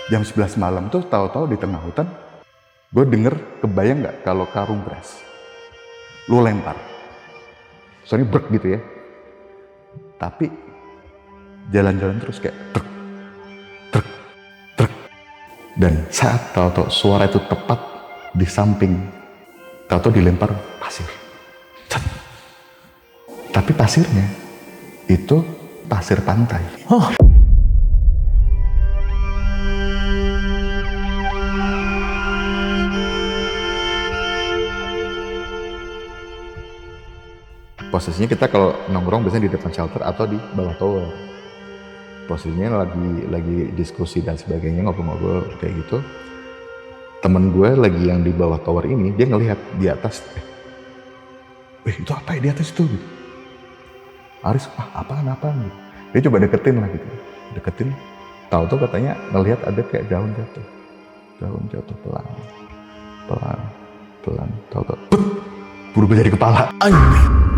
Jam 11 malam tuh tahu-tahu di tengah hutan, gue denger, kebayang nggak kalau karung beras lu lempar, soalnya brek gitu ya, tapi jalan-jalan terus kayak truk, truk, truk, dan saat tahu-tahu suara itu tepat di samping, tahu-tahu dilempar pasir. Cet. Tapi pasirnya itu pasir pantai. Oh. Posisinya kita kalau nongkrong biasanya di depan shelter atau di bawah tower. Posisinya lagi diskusi dan sebagainya, ngobrol-ngobrol kayak gitu. Temen gue lagi yang di bawah tower ini, dia ngelihat di atas, itu apa ya di atas itu? Gitu. Aris, apaan gitu. Dia coba deketin lah gitu, deketin. Tahu-tahu katanya ngelihat ada kayak daun jatuh pelan. Tahu-tahu, berubah jadi kepala. Anjing.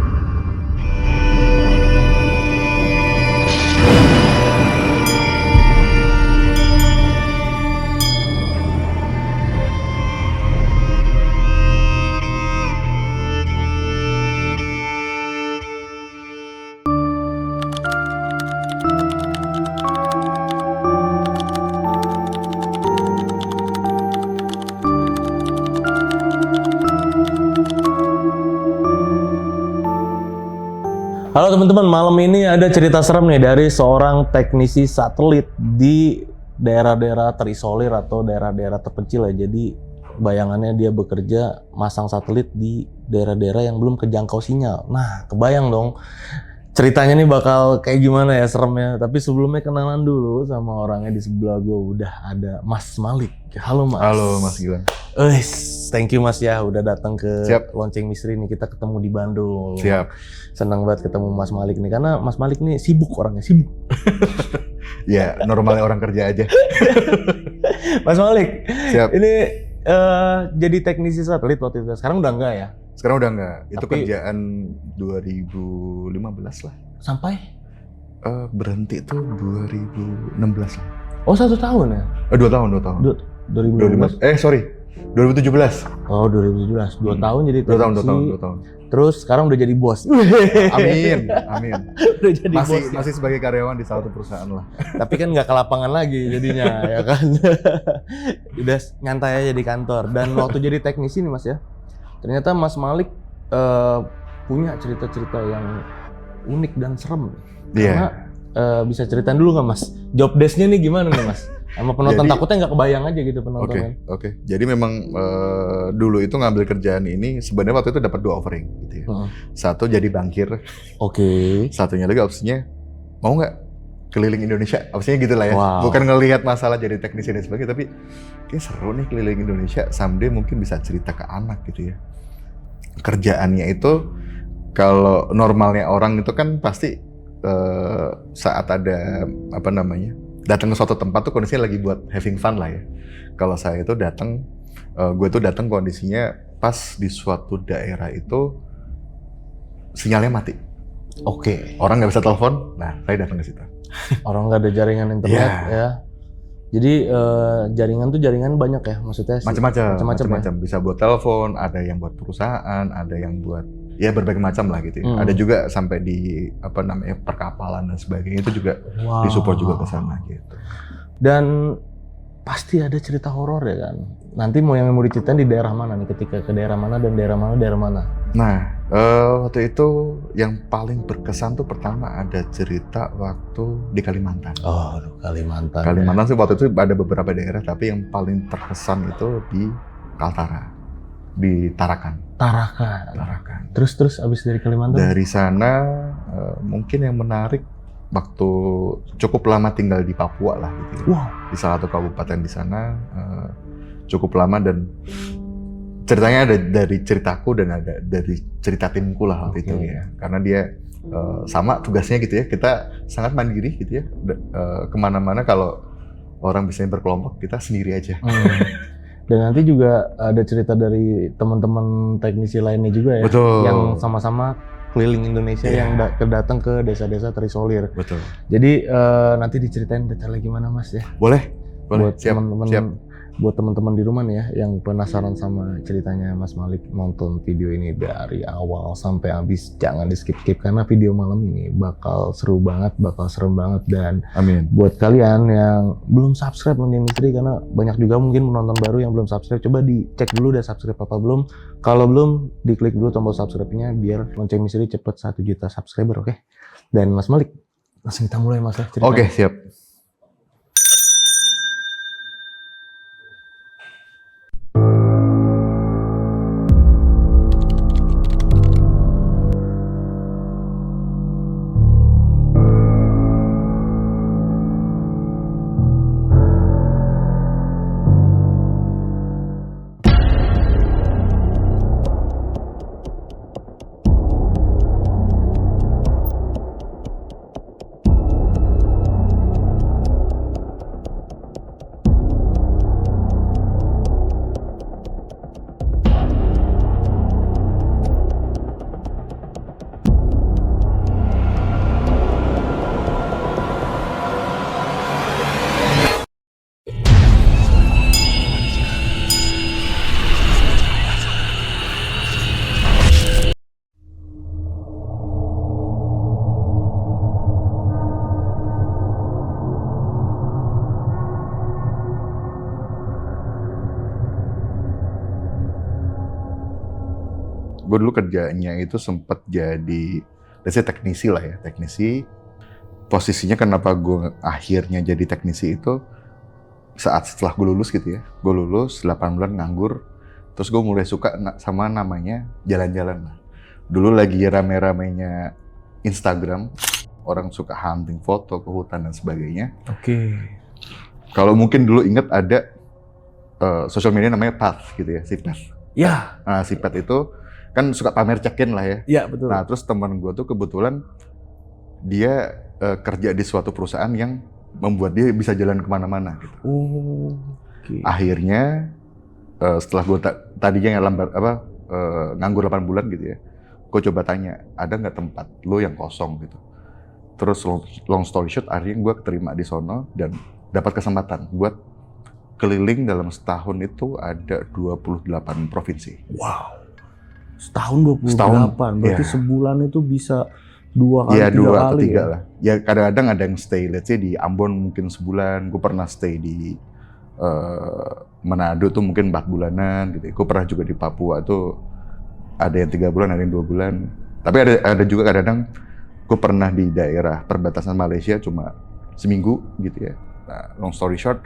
Halo teman-teman, malam ini ada cerita serem nih dari seorang teknisi satelit di daerah-daerah terisolir atau daerah-daerah terpencil ya. Jadi bayangannya dia bekerja masang satelit di daerah-daerah yang belum kejangkau sinyal. Nah, kebayang dong ceritanya nih bakal kayak gimana ya seremnya. Tapi sebelumnya kenalan dulu sama orangnya di sebelah gue, udah ada Mas Malik. Halo Mas. Halo Mas Gilang. Thank you Mas ya udah datang ke Siap. Lonceng Misteri nih, kita ketemu di Bandung. Siap. Senang banget ketemu Mas Malik nih, karena Mas Malik nih sibuk, orangnya sibuk. Ya, normalnya orang kerja aja. Mas Malik, Siap. ini jadi teknisi satelit waktu itu, sekarang udah enggak ya? Sekarang udah enggak, itu Tapi- kerjaan 2015 lah. Sampai? Berhenti tuh 2016 lah. Oh 1 tahun ya? 2 tahun. 2015? 2017. Oh 2017, 2 tahun jadi 2 tahun. teknisi. Terus sekarang udah jadi bos. Amin. Udah jadi bos. Masih sebagai karyawan di salah satu perusahaan lah. Tapi kan nggak ke lapangan lagi jadinya, ya kan? Udah nyantai aja di kantor. Dan waktu jadi teknisi nih Mas ya, ternyata Mas Malik punya cerita-cerita yang unik dan serem. Iya. Karena bisa ceritain dulu nggak Mas? Job desk-nya nih gimana nih Mas? Sama penonton Jadi- takutnya nggak kebayang aja gitu penontonnya. Oke. Jadi memang dulu itu ngambil kerjaan ini sebenarnya waktu itu dapat 2 offering gitu ya. Heeh. Satu jadi bankir, Oke. satunya lagi opsinya mau nggak keliling Indonesia, opsinya gitu lah ya. Wow. Bukan ngelihat masalah jadi teknisi dan sebagainya, tapi kayak seru nih keliling Indonesia, someday mungkin bisa cerita ke anak gitu ya. Kerjaannya itu kalau normalnya orang itu kan pasti saat ada datang ke suatu tempat tuh kondisinya lagi buat having fun lah ya. Kalau saya itu gue tuh datang kondisinya pas di suatu daerah itu sinyalnya mati. Oke. Orang nggak bisa telepon, nah saya datang ke situ. Orang nggak ada jaringan internet Iya. ya. Jadi jaringan banyak ya, maksudnya Macam-macam. Bisa buat telepon, ada yang buat perusahaan, ada yang buat ya berbagai macam lah gitu ya. Ada juga sampai di perkapalan dan sebagainya, itu juga Wow. disupport juga ke sana gitu. Dan pasti ada cerita horor ya kan. Nanti mau diceritain di daerah mana nih, ketika ke daerah mana dan daerah mana? Nah, waktu itu yang paling berkesan tuh pertama ada cerita waktu di Kalimantan. Oh, Kalimantan. Kalimantan sih waktu itu ada beberapa daerah, tapi yang paling terkesan itu di Kaltara, di Tarakan. Tarakan. Terus abis dari Kalimantan? Dari sana mungkin yang menarik waktu cukup lama tinggal di Papua lah gitu. Wow. Di salah satu kabupaten di sana cukup lama, dan ceritanya ada dari ceritaku dan ada dari cerita timku lah waktu itu ya. Karena dia sama tugasnya gitu ya. Kita sangat mandiri gitu ya. Kemana-mana kalau orang biasanya berkelompok, kita sendiri aja. Dan nanti juga ada cerita dari teman-teman teknisi lainnya juga ya. Betul. Yang sama-sama keliling Indonesia yang datang ke desa-desa terisolir. Betul. Jadi nanti diceritain detailnya gimana Mas ya. Boleh. Boleh, Buat siap, teman-teman siap. buat teman-teman di rumah nih ya yang penasaran sama ceritanya Mas Malik, nonton video ini dari awal sampai habis, jangan di skip-skip karena video malam ini bakal seru banget, bakal serem banget. Dan Amin. buat kalian yang belum subscribe Lonceng Misteri, karena banyak juga mungkin penonton baru yang belum subscribe, coba dicek dulu udah subscribe apa belum. Kalau belum, diklik dulu tombol subscribe-nya biar Lonceng Misteri cepet 1 juta subscriber, oke? Dan Mas Malik, langsung kita mulai Mas ya ceritanya. Oke, siap. Gue dulu kerjanya itu sempat jadi, let's say teknisi lah ya, teknisi. Posisinya kenapa gue akhirnya jadi teknisi itu saat setelah gue lulus gitu ya. Gue lulus 8 bulan nganggur, terus gue mulai suka sama namanya jalan-jalan lah. Dulu lagi rame-ramenya Instagram, orang suka hunting foto ke hutan dan sebagainya. Oke. Kalau mungkin dulu inget ada sosial media namanya Path gitu ya, si Path. Ya, Nah, si Path itu kan suka pamer check-in lah ya. ya betul. Nah, terus teman gue tuh kebetulan dia kerja di suatu perusahaan yang membuat dia bisa jalan kemana-mana gitu. Oh, oke. Akhirnya setelah gue tadinya nganggur 8 bulan gitu ya, gue coba tanya, ada nggak tempat lo yang kosong gitu. Terus long story short, akhirnya gue keterima di sono dan dapat kesempatan buat keliling dalam setahun itu ada 28 provinsi. Wow. Setahun 28, Setahun, berarti iya. sebulan itu bisa 2 kali, Iya, 3 2 atau kali 3 ya? lah. Ya kadang-kadang ada yang stay, let's say di Ambon mungkin sebulan. Gue pernah stay di Manado tuh mungkin 4 bulanan gitu. Gue pernah juga di Papua tuh ada yang 3 bulan, ada yang 2 bulan. Tapi ada juga kadang-kadang gue pernah di daerah perbatasan Malaysia cuma seminggu gitu ya. Nah, long story short,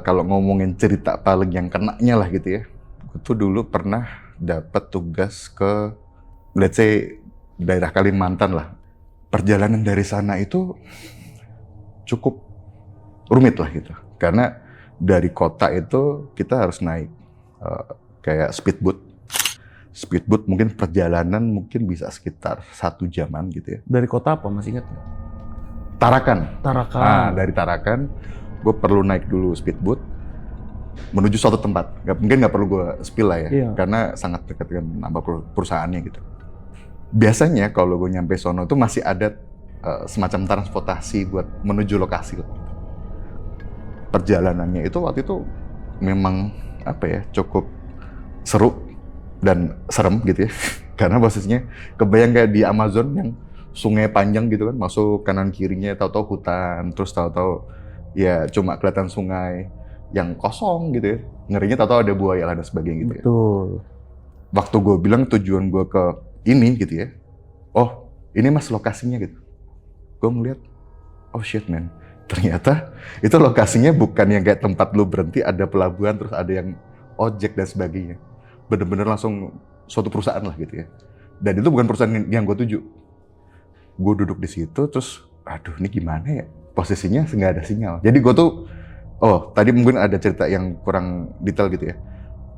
kalau ngomongin cerita paling yang kenanya lah gitu ya, gue tuh dulu pernah dapat tugas ke, let's say, daerah Kalimantan lah. Perjalanan dari sana itu cukup rumit lah gitu. Karena dari kota itu kita harus naik kayak speedboat. Speedboat mungkin perjalanan mungkin bisa sekitar 1 jaman gitu ya. Dari kota apa, masih ingat nggak? Tarakan. Tarakan. Nah, dari Tarakan, gue perlu naik dulu speedboat menuju suatu tempat. Mungkin nggak perlu gue spill lah ya, Iya. karena sangat dekat dengan nama perusahaannya gitu. Biasanya kalau gue nyampe sono tuh masih ada semacam transportasi buat menuju lokasi. Perjalanannya itu waktu itu memang apa ya, cukup seru dan serem gitu ya. Karena posisinya kebayang kayak di Amazon yang sungai panjang gitu kan, masuk kanan kirinya tahu-tahu hutan, terus tahu-tahu ya cuma kelihatan sungai yang kosong gitu ya. Ngerinya tahu-tahu ada buaya lah dan sebagainya gitu ya. Betul. Waktu gue bilang tujuan gue ke ini gitu ya, oh ini mas lokasinya gitu. Gue ngeliat, oh shit man, ternyata itu lokasinya bukan yang kayak tempat lu berhenti, ada pelabuhan terus ada yang ojek dan sebagainya. Bener-bener langsung suatu perusahaan lah gitu ya. Dan itu bukan perusahaan yang gue tuju. Gue duduk di situ terus, aduh ini gimana ya, posisinya nggak ada sinyal. Jadi gue tuh, oh tadi mungkin ada cerita yang kurang detail gitu ya.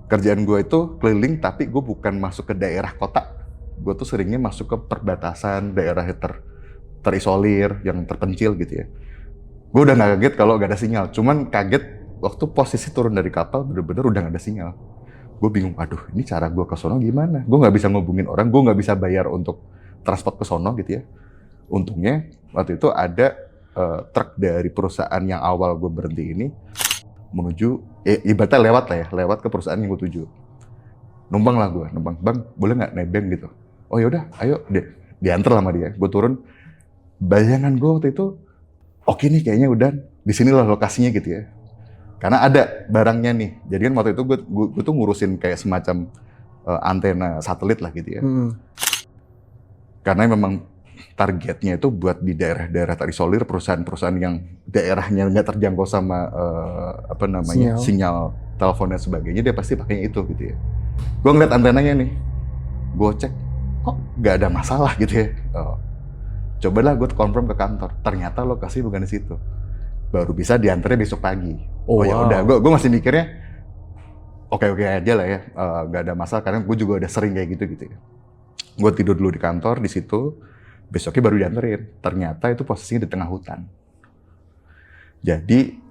Kerjaan gue itu keliling tapi gue bukan masuk ke daerah kota. Gue tuh seringnya masuk ke perbatasan daerah terisolir, yang terpencil gitu ya. Gue udah nggak kaget kalau nggak ada sinyal. Cuman kaget waktu posisi turun dari kapal bener-bener udah nggak ada sinyal. Gue bingung, aduh ini cara gue ke sono gimana? Gue nggak bisa ngubungin orang, gue nggak bisa bayar untuk transport ke sono gitu ya. Untungnya waktu itu ada truk dari perusahaan yang awal gue berhenti ini menuju, ibaratnya lewat lah ya, lewat ke perusahaan yang gue tuju. Numpang lah gue, bang boleh nggak nebeng gitu? Oh yaudah, ayo diantar sama dia. Gue turun, bayangan gue waktu itu, oke nih kayaknya udah di sinilah lokasinya gitu ya. Karena ada barangnya nih. Jadi kan waktu itu gue tuh ngurusin kayak semacam antena satelit lah gitu ya. Karena memang targetnya itu buat di daerah-daerah terisolir, perusahaan-perusahaan yang daerahnya nggak terjangkau sama sinyal telepon dan sebagainya, dia pasti pakainya itu gitu ya. Gue ngeliat antenanya nih, gue cek, kok nggak ada masalah gitu ya. Cobalah gue confirm ke kantor, ternyata lokasi bukan di situ. Baru bisa diantarnya besok pagi. Ya udah, gue masih mikirnya oke aja lah ya, nggak ada masalah karena gue juga udah sering kayak gitu ya. Gue tidur dulu di kantor di situ, besoknya baru dianterin. Ternyata itu posisinya di tengah hutan. Jadi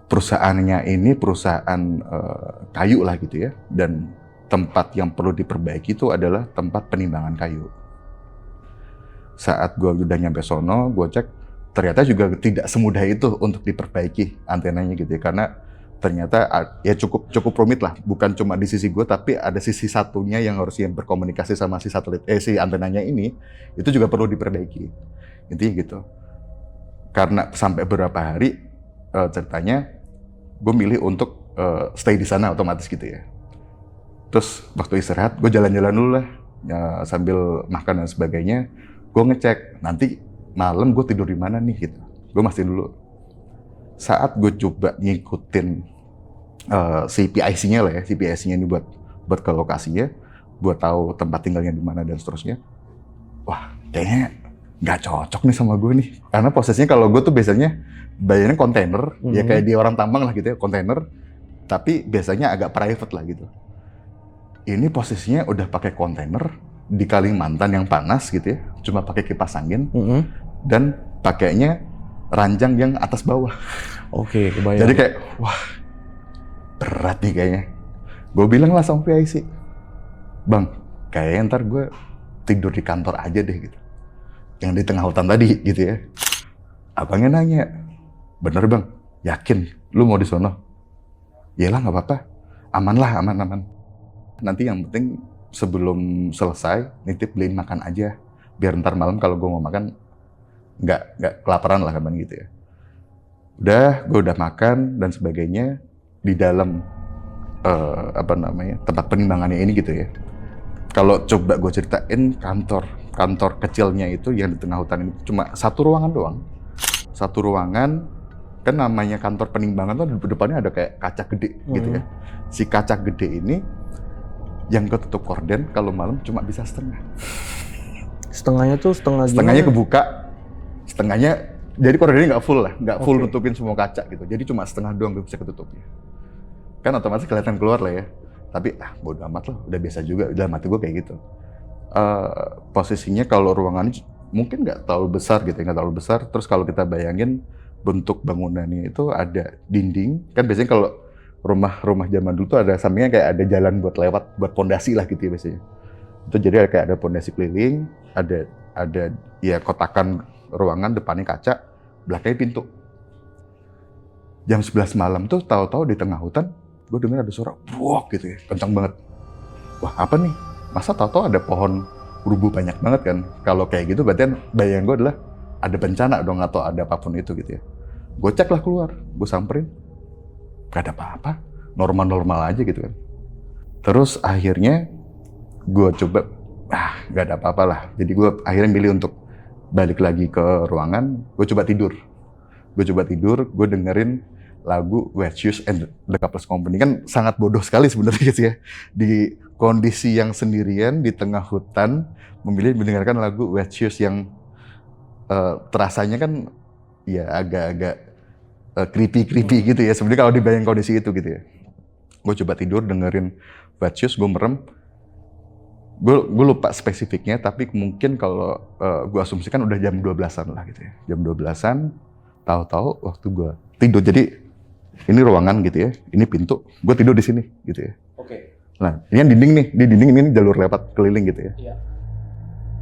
perusahaannya ini perusahaan kayu lah gitu ya, dan tempat yang perlu diperbaiki itu adalah tempat penimbangan kayu. Saat gue udah nyampe sono, gue cek, ternyata juga tidak semudah itu untuk diperbaiki antenanya gitu ya, karena ternyata ya cukup rumit lah, bukan cuma di sisi gue, tapi ada sisi satunya yang harusnya berkomunikasi sama si satelit, si antenanya ini, itu juga perlu diperbaiki. Intinya gitu. Karena sampai beberapa hari ceritanya, gue milih untuk stay di sana otomatis gitu ya. Terus waktu istirahat, gue jalan-jalan dulu lah, ya, sambil makan dan sebagainya. Gue ngecek, nanti malam gue tidur di mana nih gitu. Gue mastiin dulu. Saat gue coba ngikutin si PIC-nya lah ya, si PIC-nya ini buat ke lokasinya, buat tahu tempat tinggalnya di mana dan seterusnya. Wah, kayaknya nggak cocok nih sama gue nih. Karena posisinya kalau gue tuh biasanya bayarnya kontainer, ya kayak di orang tambang lah gitu ya, kontainer. Tapi biasanya agak private lah gitu. Ini posisinya udah pakai kontainer di Kalimantan yang panas gitu ya, cuma pakai kipas angin dan pakainya ranjang yang atas bawah. Oke, kebayang. Jadi kayak, wah berat nih kayaknya. Gue bilang lah sama PIC, bang, kayaknya ntar gue tidur di kantor aja deh gitu, yang di tengah hutan tadi gitu ya. Abangnya nanya, bener bang, yakin lu mau di sono? Yalah nggak apa-apa, aman. Nanti yang penting sebelum selesai nitip beliin makan aja, biar ntar malam kalau gue mau makan nggak kelaparan lah kapan gitu ya. Udah, gue udah makan dan sebagainya di dalam tempat penimbangannya ini gitu ya. Kalau coba gue ceritain kantor kecilnya itu yang di tengah hutan ini cuma satu ruangan doang. Satu ruangan, kan namanya kantor penimbangan tuh di depannya ada kayak kaca gede gitu ya. Si kaca gede ini yang ketutup korden kalau malam cuma bisa setengah. Setengahnya tuh setengahnya kebuka, setengahnya jadi kordennya nggak full lah, nggak full nutupin semua kaca gitu. Jadi cuma setengah doang bisa ketutupnya. Kan otomatis kelihatan keluar lah ya. Tapi bodo amat lah, udah biasa juga. Dalam hati gue kayak gitu. Posisinya kalau ruangannya mungkin nggak terlalu besar gitu, nggak terlalu besar. Terus kalau kita bayangin bentuk bangunannya itu ada dinding. Kan biasanya kalau rumah zaman dulu tuh ada sampingnya kayak ada jalan buat lewat, buat pondasi lah gitu ya biasanya. Itu jadi kayak ada pondasi keliling, ada ya kotakan ruangan, depannya kaca, belakangnya pintu. Jam 11 malam tuh tahu-tahu di tengah hutan, gue dengar ada suara buak gitu ya, kencang banget. Wah apa nih? Masa tahu-tahu ada pohon rubuh banyak banget kan? Kalau kayak gitu berarti bayangan gue adalah ada bencana dong atau ada apapun itu gitu ya. Gue cek lah keluar, gue samperin. Gak ada apa-apa, normal-normal aja gitu kan. Terus akhirnya gue coba, gak ada apa-apa lah. Jadi gue akhirnya milih untuk balik lagi ke ruangan, gue coba tidur. Gue dengerin lagu Wet Shoes and the Couples Company. Kan sangat bodoh sekali sebenarnya sih ya. Di kondisi yang sendirian di tengah hutan, memilih mendengarkan lagu Wet Shoes yang terasanya kan ya agak-agak creepy gitu ya sebenarnya kalau dibayang kondisi itu gitu ya. Gue coba tidur dengerin Wet Shoes, gue merem. Gue lupa spesifiknya, tapi mungkin kalau gue asumsikan udah jam 12-an lah gitu ya. Jam 12-an, tahu-tahu waktu gue tidur, jadi ini ruangan gitu ya, ini pintu, gue tidur di sini gitu ya. Oke. Nah, ini kan dinding nih, di dinding ini jalur lewat keliling gitu ya. Iya.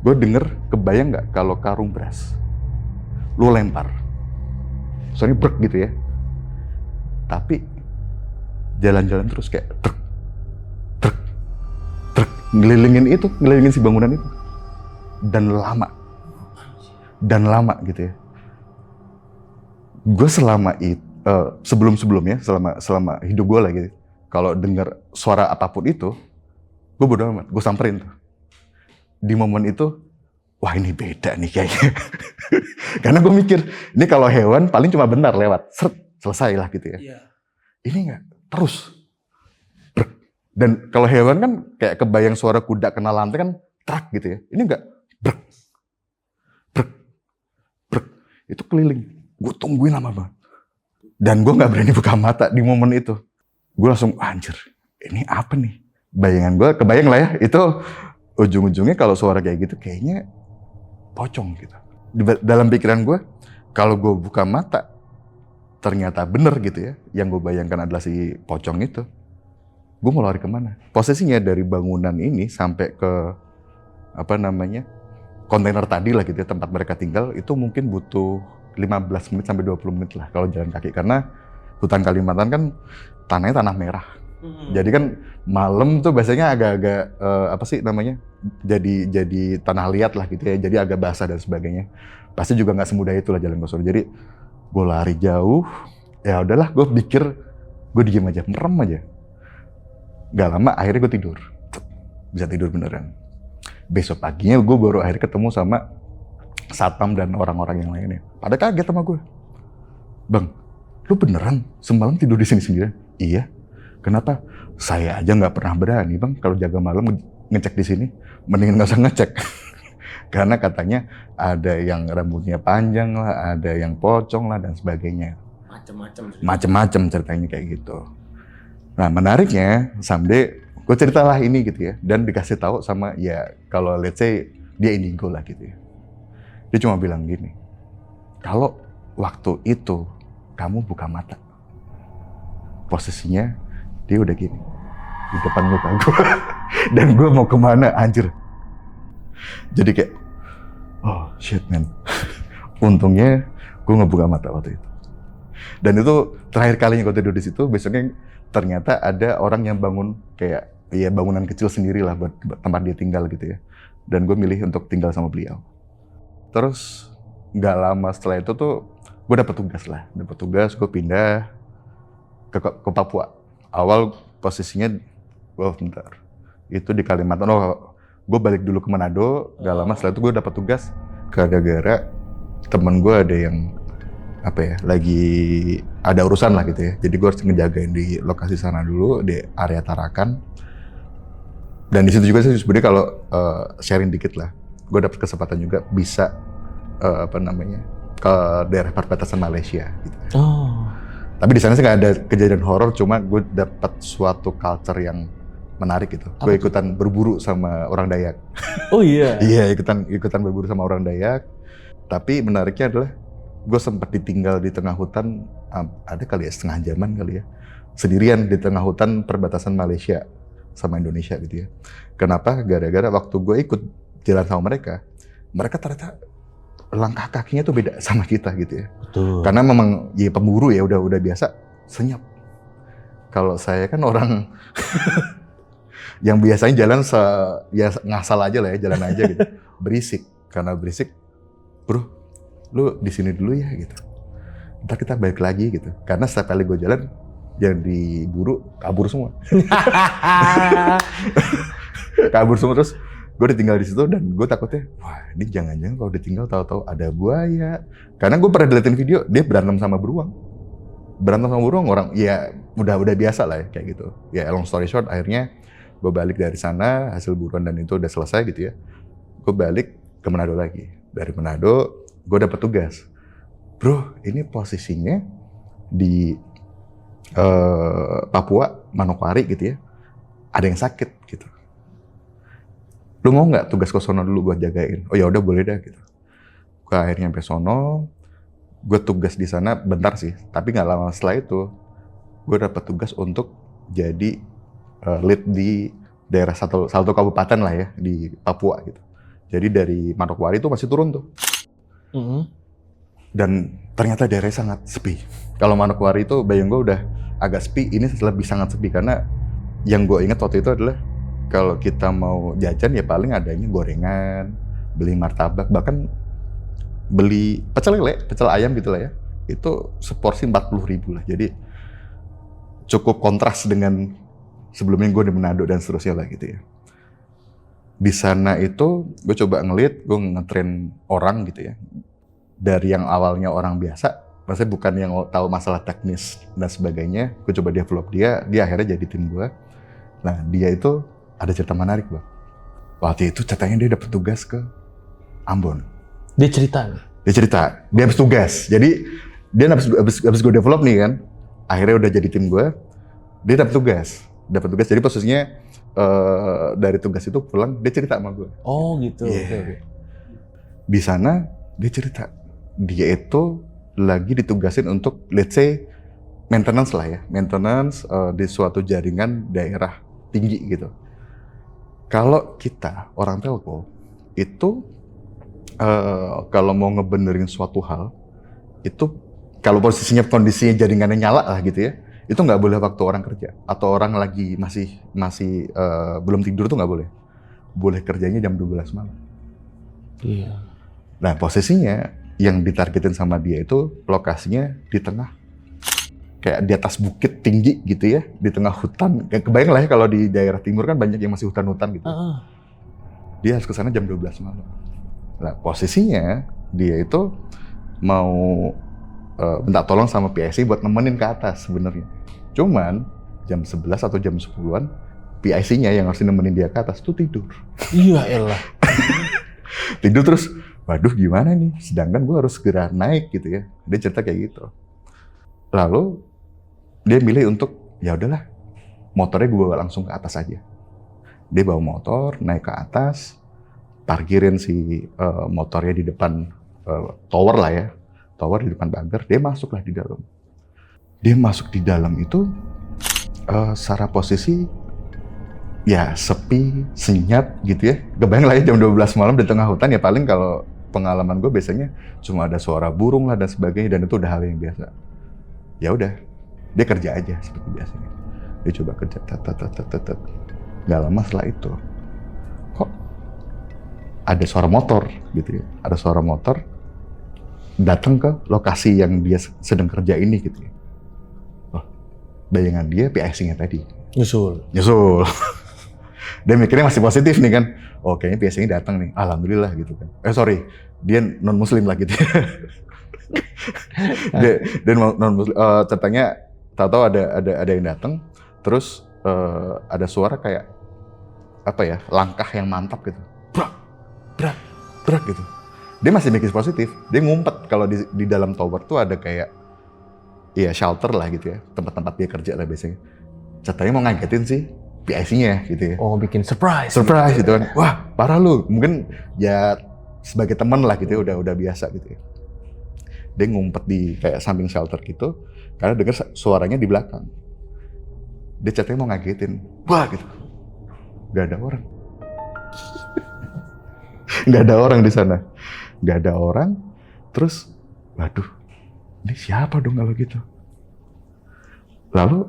Gue denger, kebayang nggak kalau karung beras, lu lempar, soalnya brek gitu ya. Tapi jalan-jalan terus kayak truk, truk, truk, ngelilingin si bangunan itu. Dan lama gitu ya. Gue selama itu, sebelum-sebelumnya, selama hidup gue lah gitu, kalau dengar suara apapun itu, gue bodo amat, gue samperin tuh. Di momen itu, wah ini beda nih kayaknya. Karena gue mikir, ini kalau hewan paling cuma bentar lewat, selesai lah gitu ya. Iya. Ini enggak, terus. Brek. Dan kalau hewan kan kayak kebayang suara kuda kena lantai kan, trak gitu ya. Ini enggak, brek, brek, brek. Itu keliling. Gue tungguin lama banget. Dan gue gak berani buka mata di momen itu. Gue langsung, anjir, ini apa nih? Bayangan gue, kebayang lah ya, itu ujung-ujungnya kalau suara kayak gitu kayaknya pocong gitu. Dalam pikiran gue, kalau gue buka mata, ternyata bener gitu ya, yang gue bayangkan adalah si pocong itu, gue mau lari kemana? Posisinya dari bangunan ini sampai ke, kontainer tadi lah gitu ya, tempat mereka tinggal, itu mungkin butuh 15 menit sampai 20 menit lah kalau jalan kaki. Karena hutan Kalimantan kan tanahnya tanah merah. Jadi kan malam tuh biasanya agak-agak jadi tanah liat lah gitu ya. Jadi agak basah dan sebagainya. Pasti juga nggak semudah itu lah jalan Gosor. Jadi gue lari jauh. Ya udahlah, gue pikir gue diem aja, merem aja. Gak lama akhirnya gue tidur. Bisa tidur beneran. Besok paginya gue baru akhirnya ketemu sama satpam dan orang-orang yang lainnya. Pada kaget sama gue. Bang, lu beneran semalam tidur di sini sendirian? Iya. Kenapa? Saya aja nggak pernah berani bang kalau jaga malam ngecek di sini. Mendingan nggak usah ngecek. Karena katanya ada yang rambutnya panjang lah, ada yang pocong lah dan sebagainya. Macem-macem ceritanya kayak gitu. Nah menariknya, someday gue ceritalah ini gitu ya, dan dikasih tahu sama ya kalau let's say dia indigo lah gitu ya. Dia cuma bilang gini, kalau waktu itu kamu buka mata, posisinya dia udah gini, di depan muka gue. Dan gue mau kemana, anjir. Jadi kayak, oh shit man. Untungnya gue nggak buka mata waktu itu. Dan itu terakhir kalinya gue tidur di situ, besoknya ternyata ada orang yang bangun kayak, ya bangunan kecil sendiri lah buat tempat dia tinggal gitu ya. Dan gue milih untuk tinggal sama beliau. Terus nggak lama setelah itu tuh gue dapet tugas, gue pindah ke Papua. Awal posisinya, itu di Kalimantan. Gue balik dulu ke Manado. Nggak lama setelah itu gue dapet tugas gara-gara temen gue ada yang lagi ada urusan lah gitu ya. Jadi gue harus ngejagain di lokasi sana dulu di area Tarakan. Dan di situ juga sih sebenarnya kalau sharing dikit lah. Gue dapet kesempatan juga bisa ke daerah perbatasan Malaysia gitu. Oh. Tapi di sana sih nggak ada kejadian horor, cuma gue dapet suatu culture yang menarik gitu. Gue ikutan berburu sama orang Dayak. Oh iya. Iya, ikutan berburu sama orang Dayak. Tapi menariknya adalah gue sempat ditinggal di tengah hutan, ada kali ya setengah jaman kali ya, sendirian di tengah hutan perbatasan Malaysia sama Indonesia gitu ya. Kenapa? Gara-gara waktu gue ikut jalan sama mereka ternyata langkah kakinya tuh beda sama kita gitu ya. Betul. Karena memang ya pemburu ya udah biasa senyap. Kalau saya kan orang yang biasanya jalan ya ngasal aja lah ya, jalan aja gitu. Berisik. Karena berisik, bro, lu di sini dulu ya gitu. Ntar kita balik lagi gitu. Karena setiap kali gue jalan, yang diburu kabur semua. Kabur semua, terus gue ditinggal di situ dan gue takutnya, wah ini jangan-jangan kalau ditinggal tahu-tahu ada buaya. Karena gue pernah diliatin video dia berantem sama beruang orang ya udah biasa lah ya kayak gitu. Ya long story short, akhirnya gue balik dari sana, hasil buruan dan itu udah selesai gitu ya. Gue balik ke Manado lagi. Dari Manado gue dapet tugas, bro ini posisinya di Papua Manokwari gitu ya, ada yang sakit gitu. Lu mau nggak tugas ke sono dulu buat jagain? Oh ya udah boleh dah gitu. Gue akhirnya sampai sono, gue tugas di sana bentar sih, tapi nggak lama setelah itu gue dapat tugas untuk jadi lead di daerah satu kabupaten lah ya di Papua gitu. Jadi dari Manokwari itu masih turun tuh. Dan ternyata daerahnya sangat sepi. Kalau Manokwari itu Bayang gue udah agak sepi, ini lebih sangat sepi karena yang gue ingat waktu itu adalah kalau kita mau jajan ya paling adanya gorengan, beli martabak, bahkan beli pecel lele, pecel ayam gitu lah ya. Itu seporsi 40.000 lah. Jadi cukup kontras dengan sebelumnya gue di Manado dan seterusnya lah gitu ya. Di sana itu gue coba ngeliat, gue ngetrain orang gitu ya. Dari yang awalnya orang biasa, maksudnya bukan yang tahu masalah teknis dan sebagainya, gue coba develop dia akhirnya jadi tim gue. Nah dia itu ada cerita menarik Bang. Waktu itu ceritanya dia dapat tugas ke Ambon. Dia cerita nih? Dia cerita, dia habis tugas. Jadi dia habis gue develop nih kan, akhirnya udah jadi tim gue, dia dapat tugas. Jadi posisinya dari tugas itu pulang, dia cerita sama gue. Oh gitu. Yeah. Okay. Di sana dia cerita, dia itu lagi ditugasin untuk let's say maintenance lah ya, di suatu jaringan daerah tinggi gitu. Kalau kita orang telco itu kalau mau ngebenerin suatu hal itu kalau kondisinya jaringannya nyala lah gitu ya, itu nggak boleh waktu orang kerja atau orang lagi masih belum tidur tuh nggak boleh. Boleh kerjanya jam 12 malam. Iya. Nah posisinya yang ditargetin sama dia itu lokasinya di tengah, kayak di atas bukit tinggi gitu ya, di tengah hutan. Kebayang lah ya kalau di daerah timur kan banyak yang masih hutan-hutan gitu. Dia harus ke sana jam 12 malam. Nah posisinya dia itu mau minta tolong sama PIC buat nemenin ke atas sebenarnya. Cuman jam 11 atau jam 10-an PIC-nya yang harus nemenin dia ke atas tuh tidur. Iya elah. Tidur terus, waduh gimana nih, sedangkan gue harus segera naik gitu ya. Dia cerita kayak gitu. Lalu dia milih untuk ya udahlah, motornya gue bawa langsung ke atas aja. Dia bawa motor naik ke atas, parkirin si motornya di depan tower lah ya, tower di depan pagar. Dia masuklah di dalam. Dia masuk di dalam itu secara posisi ya sepi, senyap gitu ya. Kebayang lah ya jam 12 malam di tengah hutan ya, paling kalau pengalaman gue biasanya cuma ada suara burung lah dan sebagainya, dan itu udah hal yang biasa. Ya udah, dia kerja aja seperti biasanya. Dia coba kerja, Nggak lama setelah itu, kok ada suara motor gitu ya. Ada suara motor datang ke lokasi yang dia sedang kerja ini gitu ya. Oh, bayangan dia PIC-nya tadi. Nyusul. Dia mikirnya masih positif nih kan. Oh kayaknya PIC-nya datang nih, alhamdulillah gitu kan. Sorry, dia non-muslim lah gitu ya. dia non-muslim, ceritanya tahu-tahu ada yang datang, terus ada suara kayak apa ya, langkah yang mantap gitu, brak gitu. Dia masih mikir positif, dia ngumpet kalau di dalam tower tuh ada kayak ya shelter lah gitu ya, tempat-tempat dia kerja lah biasanya. Ceritanya mau ngagetin sih PIC-nya gitu ya. Oh bikin surprise gitu kan. Wah parah lu, mungkin ya sebagai teman lah gitu ya, udah biasa gitu ya. Dia ngumpet di kayak samping shelter gitu, karena dengar suaranya di belakang. Dia ceritanya mau ngagetin, wah gitu. Gak ada orang. Gak ada orang di sana. Gak ada orang. Terus, waduh, ini siapa dong kalau gitu? Lalu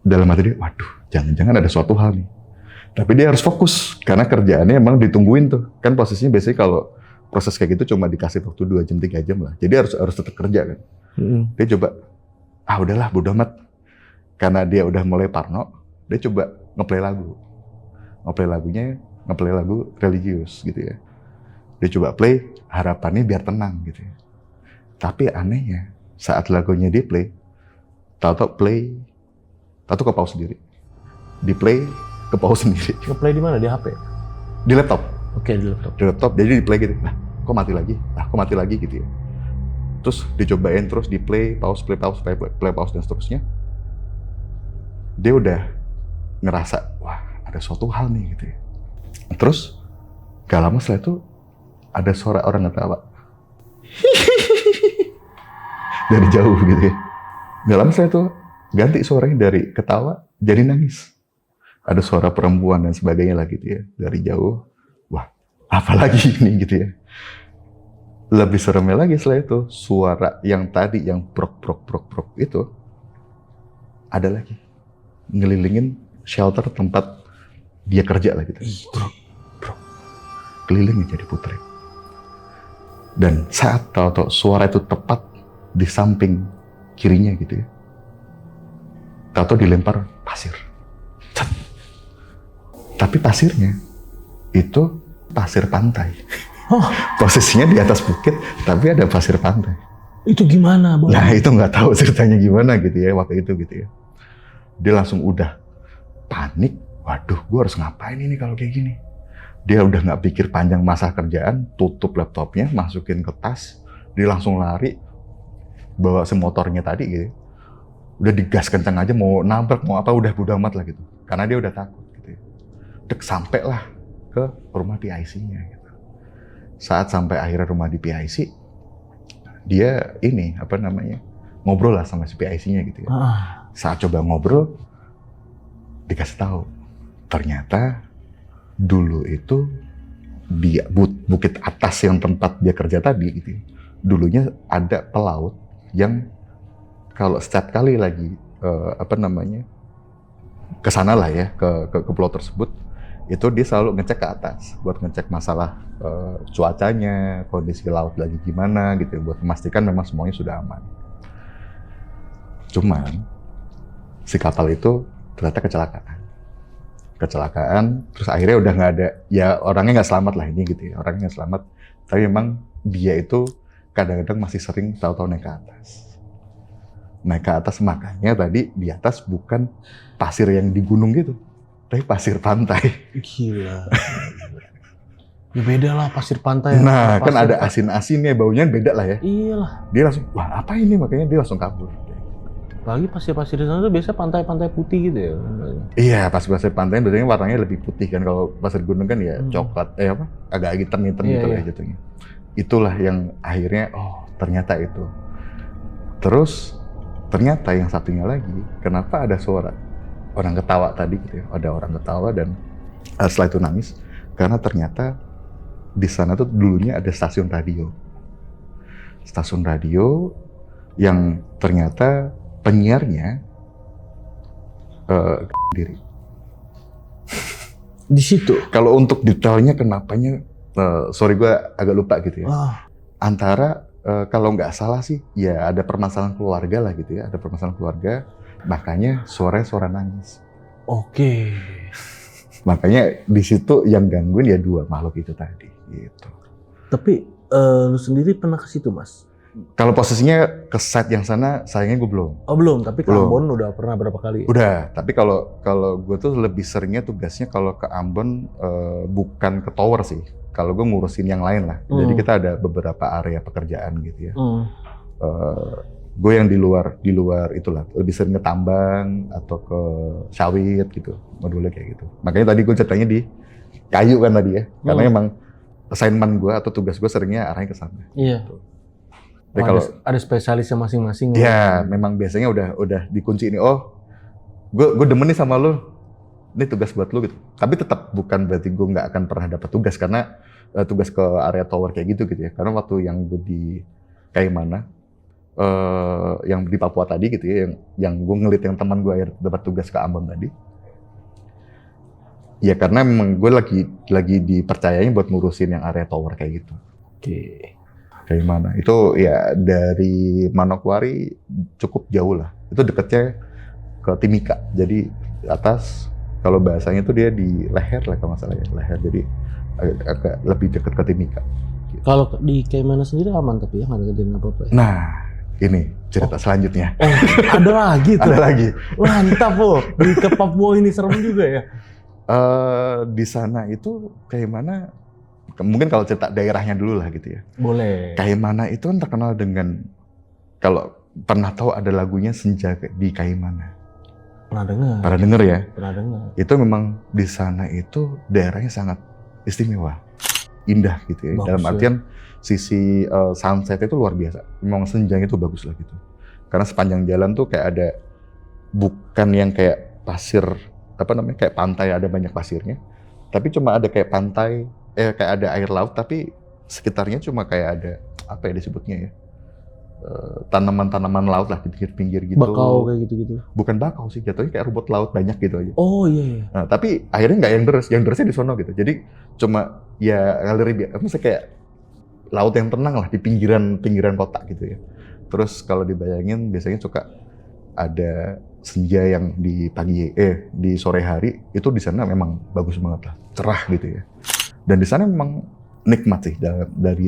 dalam hati dia, waduh, jangan-jangan ada suatu hal nih. Tapi dia harus fokus, karena kerjaannya emang ditungguin tuh. Kan posisinya biasanya kalau proses kayak gitu cuma dikasih waktu 2 jam, 3 jam lah. Jadi harus tetap kerja kan. Dia coba, udahlah bodo amat. Karena dia udah mulai parno, dia coba ngeplay lagu. Ngeplay lagu religius gitu ya. Dia coba play, harapannya biar tenang gitu ya. Tapi anehnya, saat lagunya dia play, tahu-tahu ke pause sendiri. Di play, ke pause sendiri. Nge-play di mana? Di HP? Di laptop. Oke, di laptop. Di laptop, jadi di play gitu. Nah, kok mati lagi gitu ya. Terus dicobain terus di play, pause, dan seterusnya. Dia udah ngerasa, wah ada suatu hal nih gitu ya. Terus, gak lama setelah itu, ada suara orang ketawa. Dari jauh gitu ya. Gak lama setelah itu, ganti suaranya dari ketawa jadi nangis. Ada suara perempuan dan sebagainya lah gitu ya. Dari jauh, wah apalagi ini gitu ya. Lebih seremnya lagi setelah itu, suara yang tadi yang brok itu ada lagi ngelilingin shelter tempat dia kerja lah gitu. Brok, kelilingin jadi putri. Dan saat tahu-tahu suara itu tepat di samping kirinya gitu ya, tahu-tahu dilempar pasir. Cet. Tapi pasirnya itu pasir pantai. Posisinya di atas bukit, tapi ada pasir pantai. Itu gimana, Bang? Nah itu nggak tahu ceritanya gimana gitu ya waktu itu gitu ya. Dia langsung udah panik. Waduh, gue harus ngapain ini kalau kayak gini? Dia udah nggak pikir panjang masa kerjaan, tutup laptopnya, masukin ke tas, dia langsung lari, bawa semotornya tadi gitu. Udah digas kencang aja, mau nabrak, mau apa, udah bodo amat lah gitu. Karena dia udah takut gitu ya. Dek sampai lah ke rumah PIC-nya gitu. Saat sampai akhirnya rumah di PIC, dia ini, apa namanya, ngobrol lah sama si PIC-nya gitu ya. Saat coba ngobrol, dikasih tahu, ternyata dulu itu di bukit atas yang tempat dia kerja tadi gitu ya, dulunya ada pelaut yang kalau setiap kali lagi apa namanya kesana lah ya ke pulau tersebut, itu dia selalu ngecek ke atas buat ngecek masalah cuacanya, kondisi laut lagi gimana gitu, buat memastikan memang semuanya sudah aman. Cuman si kapal itu ternyata kecelakaan, terus akhirnya udah nggak ada, ya orangnya nggak selamat lah ini gitu ya, orangnya nggak selamat, tapi memang dia itu kadang-kadang masih sering tahu-tahu naik ke atas, makanya tadi di atas bukan pasir yang di gunung gitu, tapi pasir pantai. Gila. Ya beda lah pasir pantai. Nah, kan ada asin-asinnya, baunya beda lah ya. Iyalah. Dia langsung, wah apa ini, makanya dia langsung kabur. Lagi pasir-pasir di sana tuh biasa pantai-pantai putih gitu ya. Iya, pasir pantai biasanya warnanya lebih putih kan, kalau pasir gunung kan ya coklat, agak hitam-hitam gitu lah jatuhnya. Itulah yang akhirnya, oh ternyata itu. Terus ternyata yang satunya lagi, kenapa ada suara orang ketawa tadi gitu ya, ada orang ketawa dan setelah itu nangis, karena ternyata di sana tuh dulunya ada stasiun radio yang ternyata penyiarnya diri. Di situ. Kalau untuk detailnya kenapanya, sorry gue agak lupa gitu ya. Antara kalau nggak salah sih, ya ada permasalahan keluarga lah gitu ya, ada permasalahan keluarga, makanya suara nangis. Oke. Makanya di situ yang gangguin ya dua makhluk itu tadi gitu. Tapi lu sendiri pernah ke situ, Mas? Kalau posisinya ke site yang sana, sayangnya gue belum. Oh belum, tapi ke Ambon udah pernah berapa kali? Udah, tapi kalau gue tuh lebih seringnya tugasnya kalau ke Ambon bukan ke tower sih. Kalau gue ngurusin yang lain lah. Jadi kita ada beberapa area pekerjaan gitu ya. Gue yang di luar itulah, lebih sering ke tambang atau ke sawit gitu, modulnya kayak gitu. Makanya tadi gue ceritanya di kayu kan tadi ya, karena emang assignment gue atau tugas gue seringnya arahnya ke sana. Iya. Gitu. Oh, kalau ada spesialisnya masing-masing. Ya, memang biasanya udah dikunci ini. Oh, gue demen nih sama lo. Ini tugas buat lo gitu. Tapi tetap bukan berarti gue nggak akan pernah dapat tugas karena tugas ke area tower kayak gitu ya. Karena waktu yang gue di Kaimana, yang di Papua tadi gitu ya, yang gue ngelit yang teman gue dapat tugas ke Ambon tadi. Ya karena memang gue lagi dipercayain buat ngurusin yang area tower kayak gitu. Oke. Kayak mana? Itu ya dari Manokwari cukup jauh lah. Itu deketnya ke Timika. Jadi atas, kalau bahasanya tuh dia di leher lah kalau masalah ya, leher. Jadi agak lebih dekat ke Timika. Gitu. Kalau di Kaimana sendiri aman tapi ya nggak ada kejadian apa-apa ya? Nah, ini cerita selanjutnya. Ada lagi tuh? Ada lagi. Mantap loh. Ke Papua ini serem juga ya? Di sana itu Kaimana, mungkin kalau cerita daerahnya dulu lah gitu ya. Boleh. Kaimana itu kan terkenal dengan, kalau pernah tahu ada lagunya Senja di Kaimana. Pernah dengar. Pernah dengar ya? Pernah dengar. Itu memang di sana itu daerahnya sangat istimewa, indah gitu ya. Bagus, dalam artian sisi sunset itu luar biasa. Memang senjanya itu bagus lah gitu. Karena sepanjang jalan tuh kayak ada, bukan yang kayak pasir, kayak pantai ada banyak pasirnya. Tapi cuma ada kayak pantai, kayak ada air laut, tapi sekitarnya cuma kayak ada apa ya disebutnya ya, tanaman-tanaman laut lah di pinggir-pinggir gitu. Bakau kayak gitu-gitu. Bukan bakau sih, jatuhnya kayak rumput laut banyak gitu aja. Oh iya. Nah, tapi akhirnya nggak yang derasnya di sono gitu. Jadi cuma ya galeri, maksudnya kayak laut yang tenang lah di pinggiran kota gitu ya. Terus kalau dibayangin biasanya suka ada senja yang di sore hari itu di sana memang bagus banget lah, cerah gitu ya. Dan di sana memang nikmat sih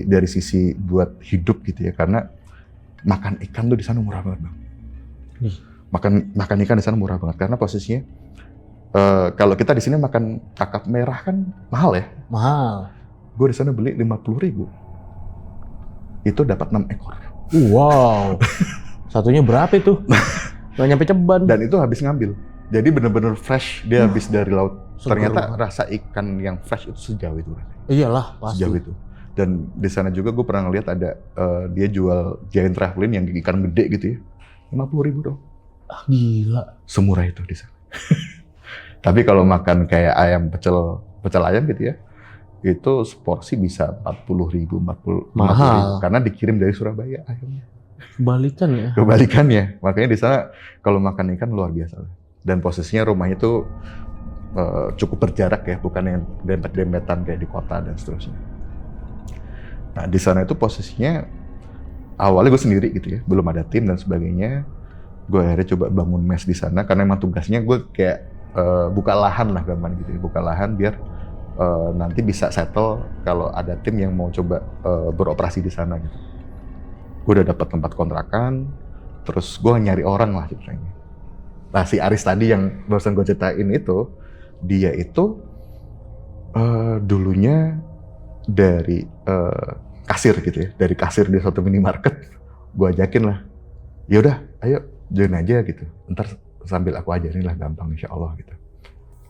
dari sisi buat hidup gitu ya, karena makan ikan tuh di sana murah banget, Bang. Makan ikan di sana murah banget karena posisinya kalau kita di sini makan kakap merah kan mahal ya. Mahal. Gue di sana beli 50.000. Itu dapat 6 ekor. Wow. Satunya berapa itu? Nggak nyampe ceban. Dan itu habis ngambil. Jadi bener-bener fresh, dia habis dari laut. Seger Ternyata banget. rasa ikan yang fresh itu sejauh itu. Iyalah, pasti. Sejauh itu. Dan di sana juga gue pernah ngeliat ada dia jual giant travelin yang ikan gede gitu ya. 50.000 dong. Ah, gila. Semurah itu di sana. Tapi kalau makan kayak ayam pecel ayam gitu ya, itu seporsi bisa 40.000, 40.000 Mahal. karena dikirim dari Surabaya ayamnya. Kebalikan ya. Kebalikannya, makanya di sana kalau makan ikan luar biasa. Dan posisinya rumahnya itu cukup berjarak ya, bukan yang dempet-dempetan kayak di kota dan seterusnya. Nah di sana itu posisinya awalnya gue sendiri gitu ya, belum ada tim dan sebagainya. Gue akhirnya coba bangun mes di sana karena emang tugasnya gue kayak buka lahan lah gampang gitu ya, buka lahan biar nanti bisa settle kalau ada tim yang mau coba beroperasi di sana gitu. Gue udah dapat tempat kontrakan, terus gue nyari orang lah ceritanya. Nah si Aris tadi yang barusan gue ceritain itu, dia itu dulunya dari kasir gitu ya, dari kasir di suatu minimarket. Gue ajakin lah, yaudah ayo join aja gitu, ntar sambil aku ajarin lah, gampang insya Allah gitu.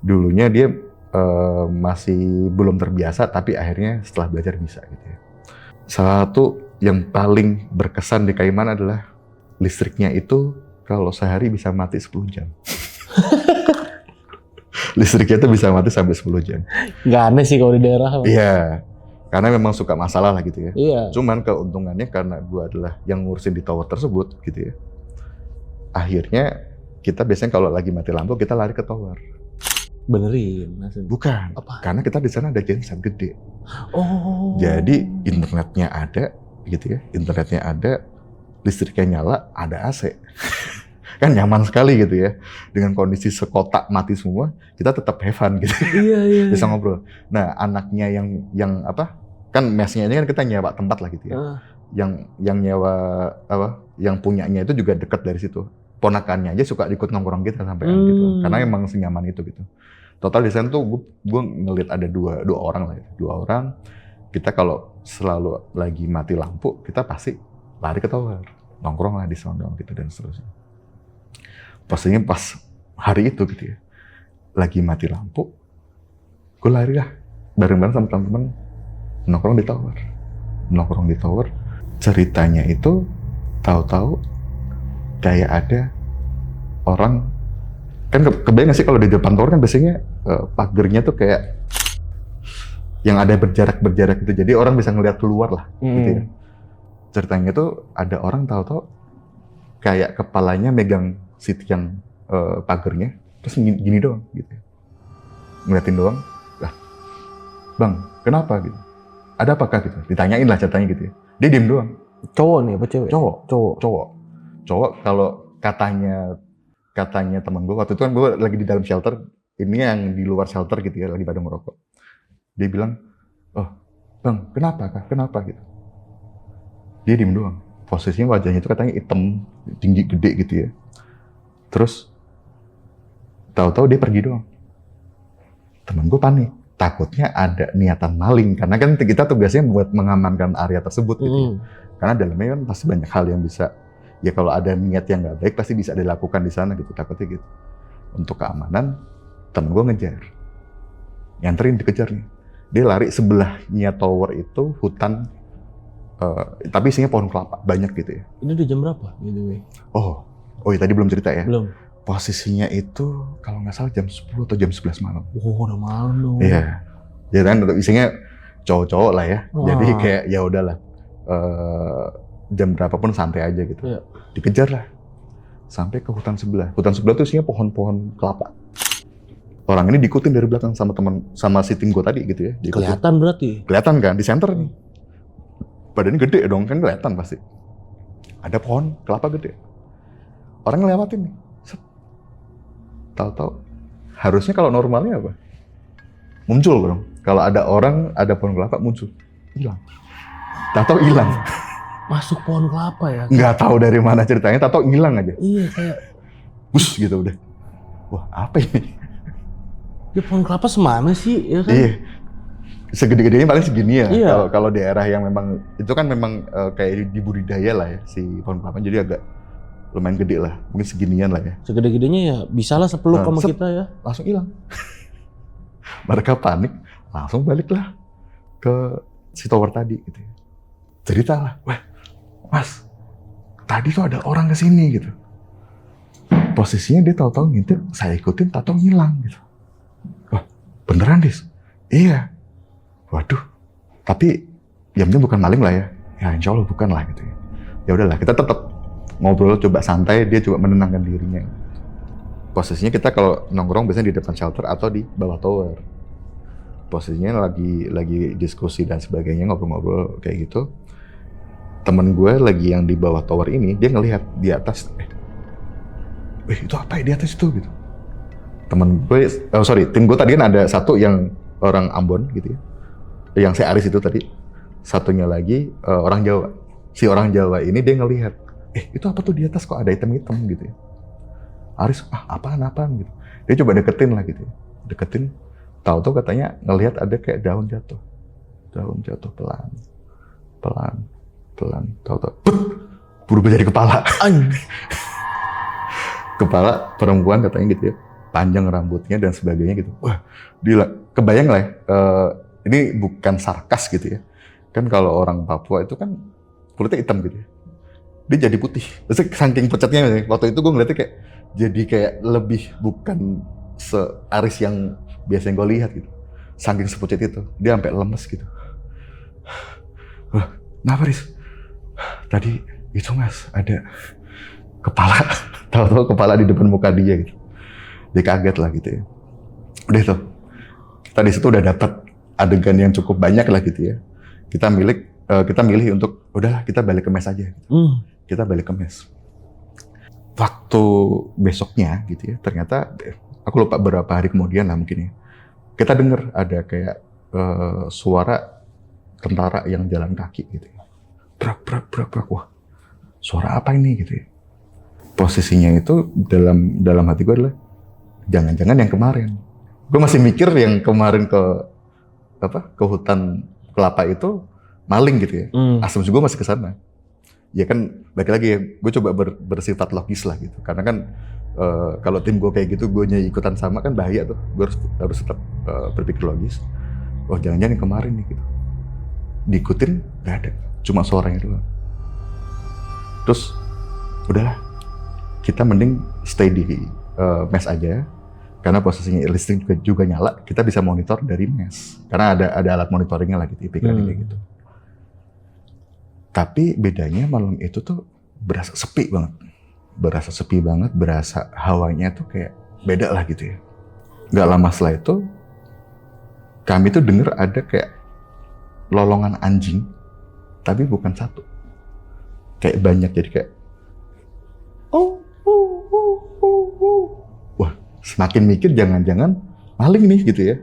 Dulunya dia masih belum terbiasa, tapi akhirnya setelah belajar bisa gitu ya. Satu yang paling berkesan di Kaiman adalah listriknya itu kalau sehari bisa mati 10 jam. Listriknya itu bisa mati sampai 10 jam. Nggak aneh sih kalau di daerah. Iya, karena memang suka masalah lah gitu ya. Iya. Cuman keuntungannya karena gue adalah yang ngurusin di tower tersebut gitu ya. Akhirnya kita biasanya kalau lagi mati lampu kita lari ke tower. Benerin. Bukan, Apa? karena kita di sana ada genset gede. Oh. Jadi internetnya ada gitu ya, internetnya ada, listriknya nyala, ada AC. Kan nyaman sekali gitu ya. Dengan kondisi sekotak mati semua, kita tetap have fun gitu. Iya. Bisa ngobrol. Nah, anaknya yang apa? Kan mesnya ini kan kita nyewa tempat lah gitu ya. Yang nyewa apa? Yang punyanya itu juga dekat dari situ. Ponakannya aja suka ikut nongkrong kita sampai gitu. Karena emang senyaman itu gitu. Total di sana tuh gue ngeliat ada dua orang lah ya. 2 orang. Kita kalau selalu lagi mati lampu, kita pasti lari ke tower. Nongkrong lah di sana gitu dan seterusnya. Pastinya pas hari itu gitu ya, lagi mati lampu, gue lari lah bareng-bareng sama teman-teman nongkrong di tower. Ceritanya itu tahu-tahu kayak ada orang, kan kebayang nggak sih kalau di depan tower kan biasanya pagernya tuh kayak yang ada berjarak gitu, jadi orang bisa ngeliat keluar lah gitu ya. Ceritanya tuh ada orang tahu-tahu kayak kepalanya megang si tiang pagernya, terus gini doang gitu. Ngeliatin doang, lah bang kenapa gitu, ada apakah gitu, ditanyain lah ceritanya gitu ya. Dia diem doang. Cowok nih apa cewek? Cowok. Kalau katanya teman gue waktu itu kan gue lagi di dalam shelter, ini yang di luar shelter gitu ya, lagi pada ngerokok. Dia bilang, oh bang kenapa gitu. Dia diem doang. Posisinya wajahnya itu katanya hitam, tinggi, gede gitu ya. Terus tahu-tahu dia pergi doang. Temen gue panik, takutnya ada niatan maling, karena kan kita tugasnya buat mengamankan area tersebut gitu ya. Karena dalamnya kan pasti banyak hal yang bisa, ya kalau ada niat yang nggak baik pasti bisa dilakukan di sana gitu, takutnya gitu. Untuk keamanan, temen gue ngejar, nganterin, dikejar nih. Dia lari, sebelahnya tower itu hutan, tapi isinya pohon kelapa, banyak gitu ya. Ini udah jam berapa? Oh iya tadi belum cerita ya? Belum. Posisinya itu kalau nggak salah jam 10 atau jam 11 malam. Oh, udah malam dong. Iya. Ya kan isinya cowok-cowok lah ya. Jadi kayak ya udahlah. jam berapapun santai aja gitu. Iya. Dikejar lah sampai ke hutan sebelah. Hutan sebelah tuh isinya pohon-pohon kelapa. Orang ini diikutin dari belakang sama si tim gue tadi gitu ya. Diikutin. Kelihatan berarti. Kelihatan kan di center nih. Badannya gede dong kan, kelihatan pasti. Ada pohon kelapa gede. Orang ngelewatin nih. Set. Tahu-tahu harusnya kalau normalnya apa? Muncul dong. Kalau ada orang, ada pohon kelapa muncul. Hilang. Tahu-tahu hilang. Masuk pohon kelapa ya? Nggak tahu dari mana ceritanya, tahu-tahu hilang aja. Iya, kayak Bus gitu udah. Wah, apa ini? ya pohon kelapa semana sih, ya kan? Iya. Segede-gedenya paling segini ya. Iya. Kalau daerah yang memang itu kan memang kayak di budidaya lah ya si pohon kelapa, jadi agak lumayan gede lah. Mungkin seginian lah ya. Segede-gedenya ya bisa lah sepeluk sama kita ya. Langsung hilang. Mereka panik, langsung baliklah ke si tower tadi gitu ya. Cerita lah, wah mas, tadi tuh ada orang kesini gitu. Posisinya dia tahu-tahu ngintip, saya ikutin, tahu-tahu ngilang gitu. Wah, beneran Dis? Iya. Waduh, tapi ya mungkin bukan maling lah ya. Ya insya Allah bukan lah gitu ya. Ya udahlah, kita tetap ngobrol, coba santai, dia coba menenangkan dirinya. Posisinya kita kalau nongkrong biasanya di depan shelter atau di bawah tower. Posisinya lagi diskusi dan sebagainya, ngobrol-ngobrol kayak gitu. Temen gue lagi yang di bawah tower ini, dia ngelihat di atas, itu apa ya di atas itu gitu. Tim gue tadi kan ada satu yang orang Ambon gitu ya, yang si Aris itu tadi, satunya lagi orang Jawa. Si orang Jawa ini dia ngelihat, itu apa tuh di atas kok ada hitam-hitam gitu ya. Aris, apaan gitu. Dia coba deketin lah gitu ya. Deketin, tahu-tahu katanya ngelihat ada kayak daun jatuh pelan, tahu-tahu berubah jadi kepala. Kepala perempuan katanya gitu ya, panjang rambutnya dan sebagainya gitu. Wah, kebayang lah ya, ini bukan sarkas gitu ya. Kan kalau orang Papua itu kan kulitnya hitam gitu ya. Dia jadi putih. Terus saking pucatnya, waktu itu gue ngeliatnya kayak jadi kayak lebih bukan se-Aris yang biasanya gue lihat gitu. Saking sepucat itu, dia sampai lemes gitu. Wah, kenapa Riz? Tadi itu mas, ada kepala, tahu-tahu kepala di depan muka dia gitu. Dia kaget lah gitu ya. Udah tuh, kita di situ udah dapat adegan yang cukup banyak lah gitu ya. Kita milih untuk udahlah kita balik ke mes aja. Gitu. Kita balik ke mes. Waktu besoknya gitu ya, ternyata aku lupa berapa hari kemudian lah mungkin ya. Kita dengar ada kayak suara tentara yang jalan kaki gitu ya. Brak. Wah, suara apa ini gitu ya. Posisinya itu dalam hati gue adalah jangan-jangan yang kemarin. Gue masih mikir yang kemarin ke hutan kelapa itu maling gitu ya. Asumsi gue masih ke sana. Ya kan balik lagi ya, gue coba bersifat logis lah gitu. Karena kan kalau tim gue kayak gitu, gue ikutan sama kan bahaya tuh. Gue harus tetap berpikir logis. Oh jangan-jangan yang kemarin nih gitu. Diikutin nggak ada, cuma suaranya doang. Terus udahlah, kita mending stay di mes aja. Karena posisinya listrik juga nyala, kita bisa monitor dari mes. Karena ada alat monitoringnya lah gitu, pikiran kayak gitu. Tapi bedanya malam itu tuh berasa sepi banget. Berasa hawanya tuh kayak beda lah gitu ya. Gak lama setelah itu, kami tuh denger ada kayak lolongan anjing, tapi bukan satu. Kayak banyak, jadi kayak wah, semakin mikir jangan-jangan maling nih gitu ya.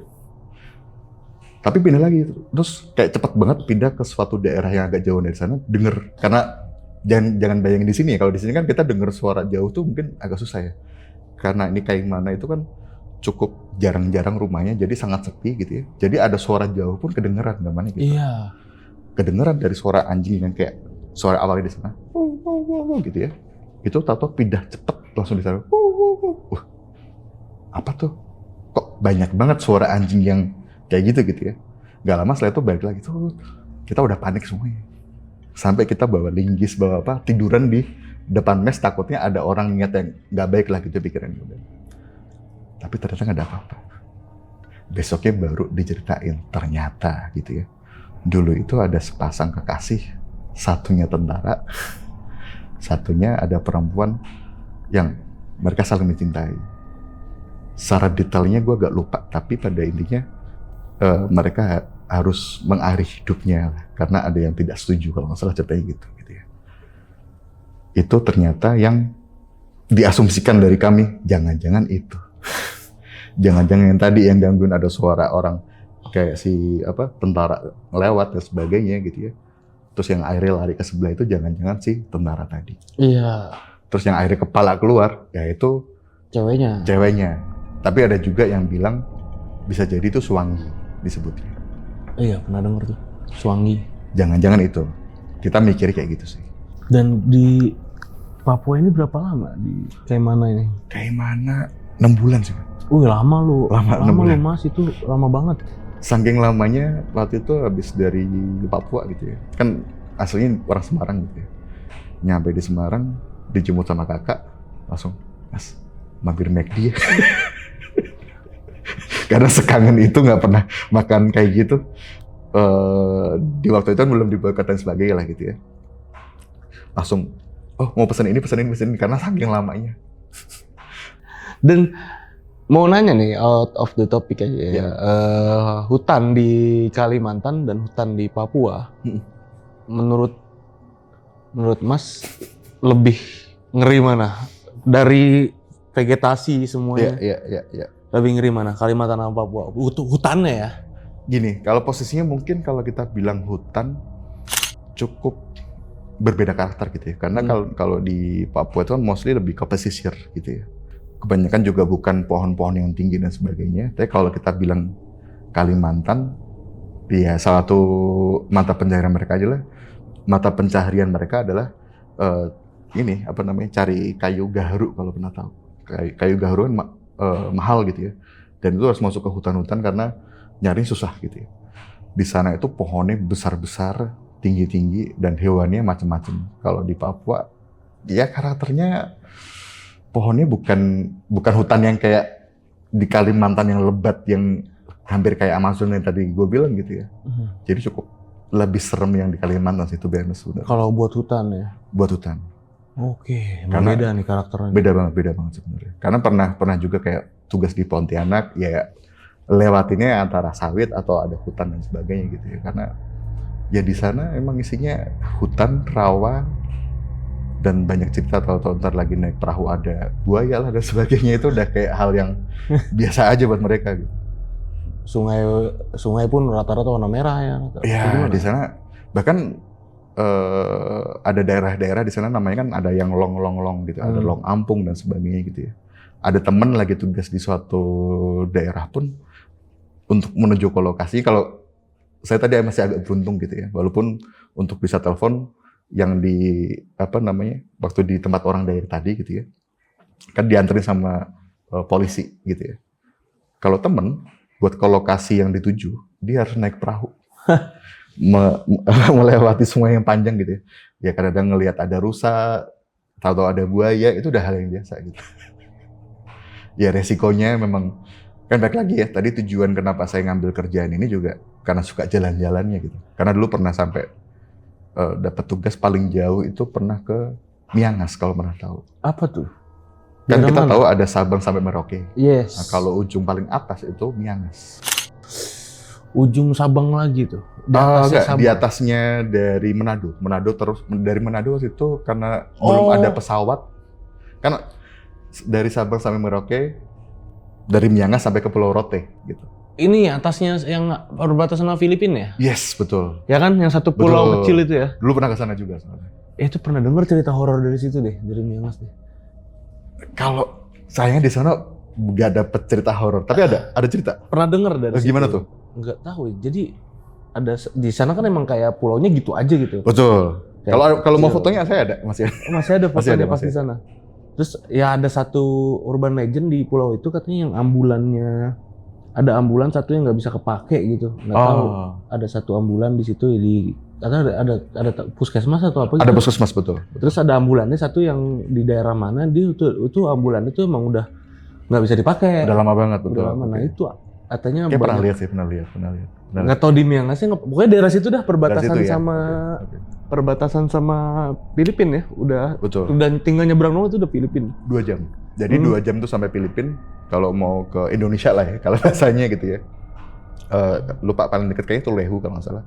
Tapi pindah lagi, terus kayak cepat banget pindah ke suatu daerah yang agak jauh dari sana, denger. Karena jangan bayangin di sini ya, kalau di sini kan kita denger suara jauh tuh mungkin agak susah ya. Karena ini kayak mana itu kan cukup jarang-jarang rumahnya, jadi sangat sepi gitu ya. Jadi ada suara jauh pun kedengeran namanya gitu. Iya. Kedengeran dari suara anjing yang kayak suara awalnya di sana, gitu ya. Itu tahu-tahu pindah cepet langsung di sana. Apa tuh? Kok banyak banget suara anjing yang kayak gitu ya. Gak lama setelah itu balik lagi tuh, kita udah panik semuanya. Sampai kita bawa linggis, bawa apa, tiduran di depan mes, takutnya ada orang niat yang gak baik lah gitu pikirannya. Tapi ternyata gak ada apa-apa. Besoknya baru diceritain, ternyata gitu ya. Dulu itu ada sepasang kekasih satunya tentara, satunya ada perempuan yang mereka saling mencintai. Secara detailnya gue agak lupa, tapi pada intinya mereka harus mengakhiri hidupnya karena ada yang tidak setuju, kalau nggak salah ceritanya gitu ya. Itu ternyata yang diasumsikan dari kami, jangan-jangan itu. Jangan-jangan yang tadi yang gangguin ada suara orang kayak si tentara lewat dan sebagainya gitu ya. Terus yang akhirnya lari ke sebelah itu jangan-jangan si tentara tadi. Iya. Terus yang akhirnya kepala keluar, yaitu ceweknya. Tapi ada juga yang bilang bisa jadi itu Suwangi disebutnya. Iya, pernah denger tuh. Suwangi. Jangan-jangan itu. Kita mikir kayak gitu sih. Dan di Papua ini berapa lama? Kayak mana ini? Kayak mana? 6 bulan sih. Lama lu. Lama Lu Mas, itu lama banget. Saking lamanya waktu itu habis dari Papua gitu ya. Kan aslinya orang Semarang gitu ya. Nyampe di Semarang, dijemput sama kakak, langsung, Mas, mampir McD ya. Karena sekangen itu nggak pernah makan kayak gitu. Di waktu itu kan belum diboykot dan sebagainya lah gitu ya. Langsung, mau pesan ini, karena saking lamanya. Dan mau nanya nih, out of the topic aja ya. Hutan di Kalimantan dan hutan di Papua, menurut Mas lebih ngeri mana? Dari vegetasi semuanya. Iya. Lebih ngeri mana? Kalimantan sama Papua? Hutannya ya? Gini, kalau posisinya mungkin kalau kita bilang hutan cukup berbeda karakter gitu ya. Karena kalau di Papua itu kan mostly lebih ke pesisir gitu ya. Kebanyakan juga bukan pohon-pohon yang tinggi dan sebagainya. Tapi kalau kita bilang Kalimantan, ya salah satu mata pencaharian mereka adalah cari kayu gaharu, kalau pernah tahu. Kayu gaharu kan mahal gitu ya. Dan itu harus masuk ke hutan-hutan karena nyari susah gitu ya. Di sana itu pohonnya besar-besar, tinggi-tinggi, dan hewannya macam-macam. Kalau di Papua, ya karakternya pohonnya bukan hutan yang kayak di Kalimantan yang lebat, yang hampir kayak Amazon yang tadi gue bilang gitu ya. Jadi cukup lebih serem yang di Kalimantan sih, itu sebenarnya. Kalau buat hutan ya? Buat hutan. Oke, karena beda nih karakternya. Beda banget sebenarnya. Karena pernah juga kayak tugas di Pontianak, ya lewatinnya antara sawit atau ada hutan dan sebagainya gitu ya. Karena ya di sana emang isinya hutan, rawa, dan banyak cerita. Tahu-tahu ntar lagi naik perahu ada buaya lah dan sebagainya, itu udah kayak hal yang biasa aja buat mereka gitu. Sungai pun rata-rata warna merah ya. Iya, di sana bahkan ada daerah-daerah di sana namanya kan ada yang long gitu, ada long ampung dan sebagainya gitu ya. Ada temen lagi tugas di suatu daerah pun untuk menuju ke lokasi. Kalau saya tadi masih agak beruntung gitu ya, walaupun untuk bisa telepon yang di waktu di tempat orang daerah tadi gitu ya, kan dianterin sama polisi gitu ya. Kalau temen buat ke lokasi yang dituju, dia harus naik perahu. Melewati sungai yang panjang gitu ya. Ya kadang-kadang ngelihat ada rusa, tahu-tahu ada buaya, itu udah hal yang biasa gitu. Ya resikonya memang, kan balik lagi ya, tadi tujuan kenapa saya ngambil kerjaan ini juga karena suka jalan-jalannya gitu. Karena dulu pernah sampai dapat tugas paling jauh itu pernah ke Miangas, kalau pernah tahu. Apa tuh? Kan kita tahu ada Sabang sampai Merauke. Yes. Nah, kalau ujung paling atas itu Miangas. Ujung Sabang lagi tuh. Di atasnya dari Manado. Dari Manado itu karena belum ada pesawat. Karena dari Sabang sampai Merauke, dari Miangas sampai ke Pulau Rote gitu. Ini atasnya yang perbatasan sama Filipina ya? Yes, betul. Ya kan, yang satu pulau kecil itu ya? Dulu pernah ke sana juga soalnya. Itu pernah dengar cerita horor dari situ deh, dari Miangas deh. Kalau sayangnya di sana nggak dapet cerita horor, tapi ada cerita. Pernah dengar dari situ. Gimana tuh? Nggak tahu. Jadi ada di sana kan emang kayak pulaunya gitu aja gitu. Betul. Kalau mau fotonya saya ada, masih ada fotonya pas di sana. Terus ya ada satu urban legend di pulau itu, katanya yang ambulannya, ada ambulan satu yang nggak bisa kepake gitu. Nggak tahu. Ada satu ambulan di situ ada puskesmas atau apa gitu. Ada puskesmas, betul. Terus ada ambulannya satu yang di daerah mana, dia itu ambulan itu emang udah nggak bisa dipakai. Udah lama banget, betul. Udah lama. Nah itu katanya kayak pernah lihat sih. Nggak tahu di Miangasnya, pokoknya daerah situ dah perbatasan situ, ya? sama perbatasan sama Filipina ya, udah. Betul. Dan tinggal nyebrang doang itu udah Filipina. 2 jam. Jadi 2 jam tuh sampai Filipina. Kalau mau ke Indonesia lah ya, kalau bahasanya gitu ya. Lupa paling deket kayaknya itu Lehu kalau nggak salah.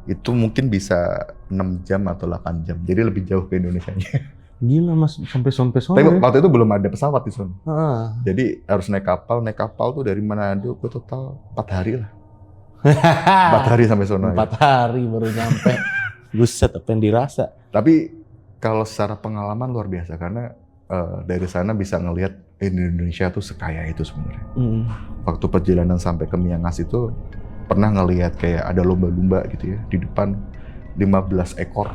Itu mungkin bisa 6 jam atau 8 jam. Jadi lebih jauh ke Indonesianya. Gila Mas, sampai sono Tapi ya. waktu itu belum ada pesawat di sana. Ah. Jadi harus naik kapal. Naik kapal tuh dari Manado ke total 4 hari lah. 4 hari sampai sana. 4 hari baru nyampe. Buset, apa yang dirasa? Tapi kalau secara pengalaman luar biasa karena dari sana bisa ngelihat Indonesia tuh sekaya itu sebenarnya. Waktu perjalanan sampai ke Miangas itu pernah ngelihat kayak ada lumba-lumba gitu ya di depan 15 ekor.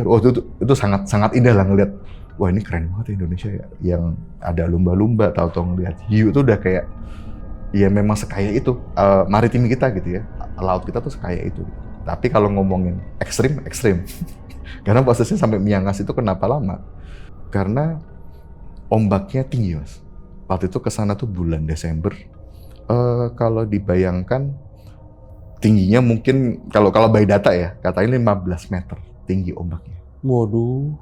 Oh itu sangat indah lah ngelihat. Wah ini keren banget ya Indonesia ya. Yang ada lumba-lumba, tahu-tahu ngelihat hiu itu udah kayak ya memang sekaya itu maritim kita gitu ya. Laut kita tuh sekaya itu. Tapi kalau ngomongin ekstrim. Karena prosesnya sampai Miangas itu kenapa lama? Karena ombaknya tinggi Mas. Waktu itu kesana tuh bulan Desember. Kalau dibayangkan tingginya mungkin kalau by data ya katanya 15 meter tinggi ombaknya. Waduh.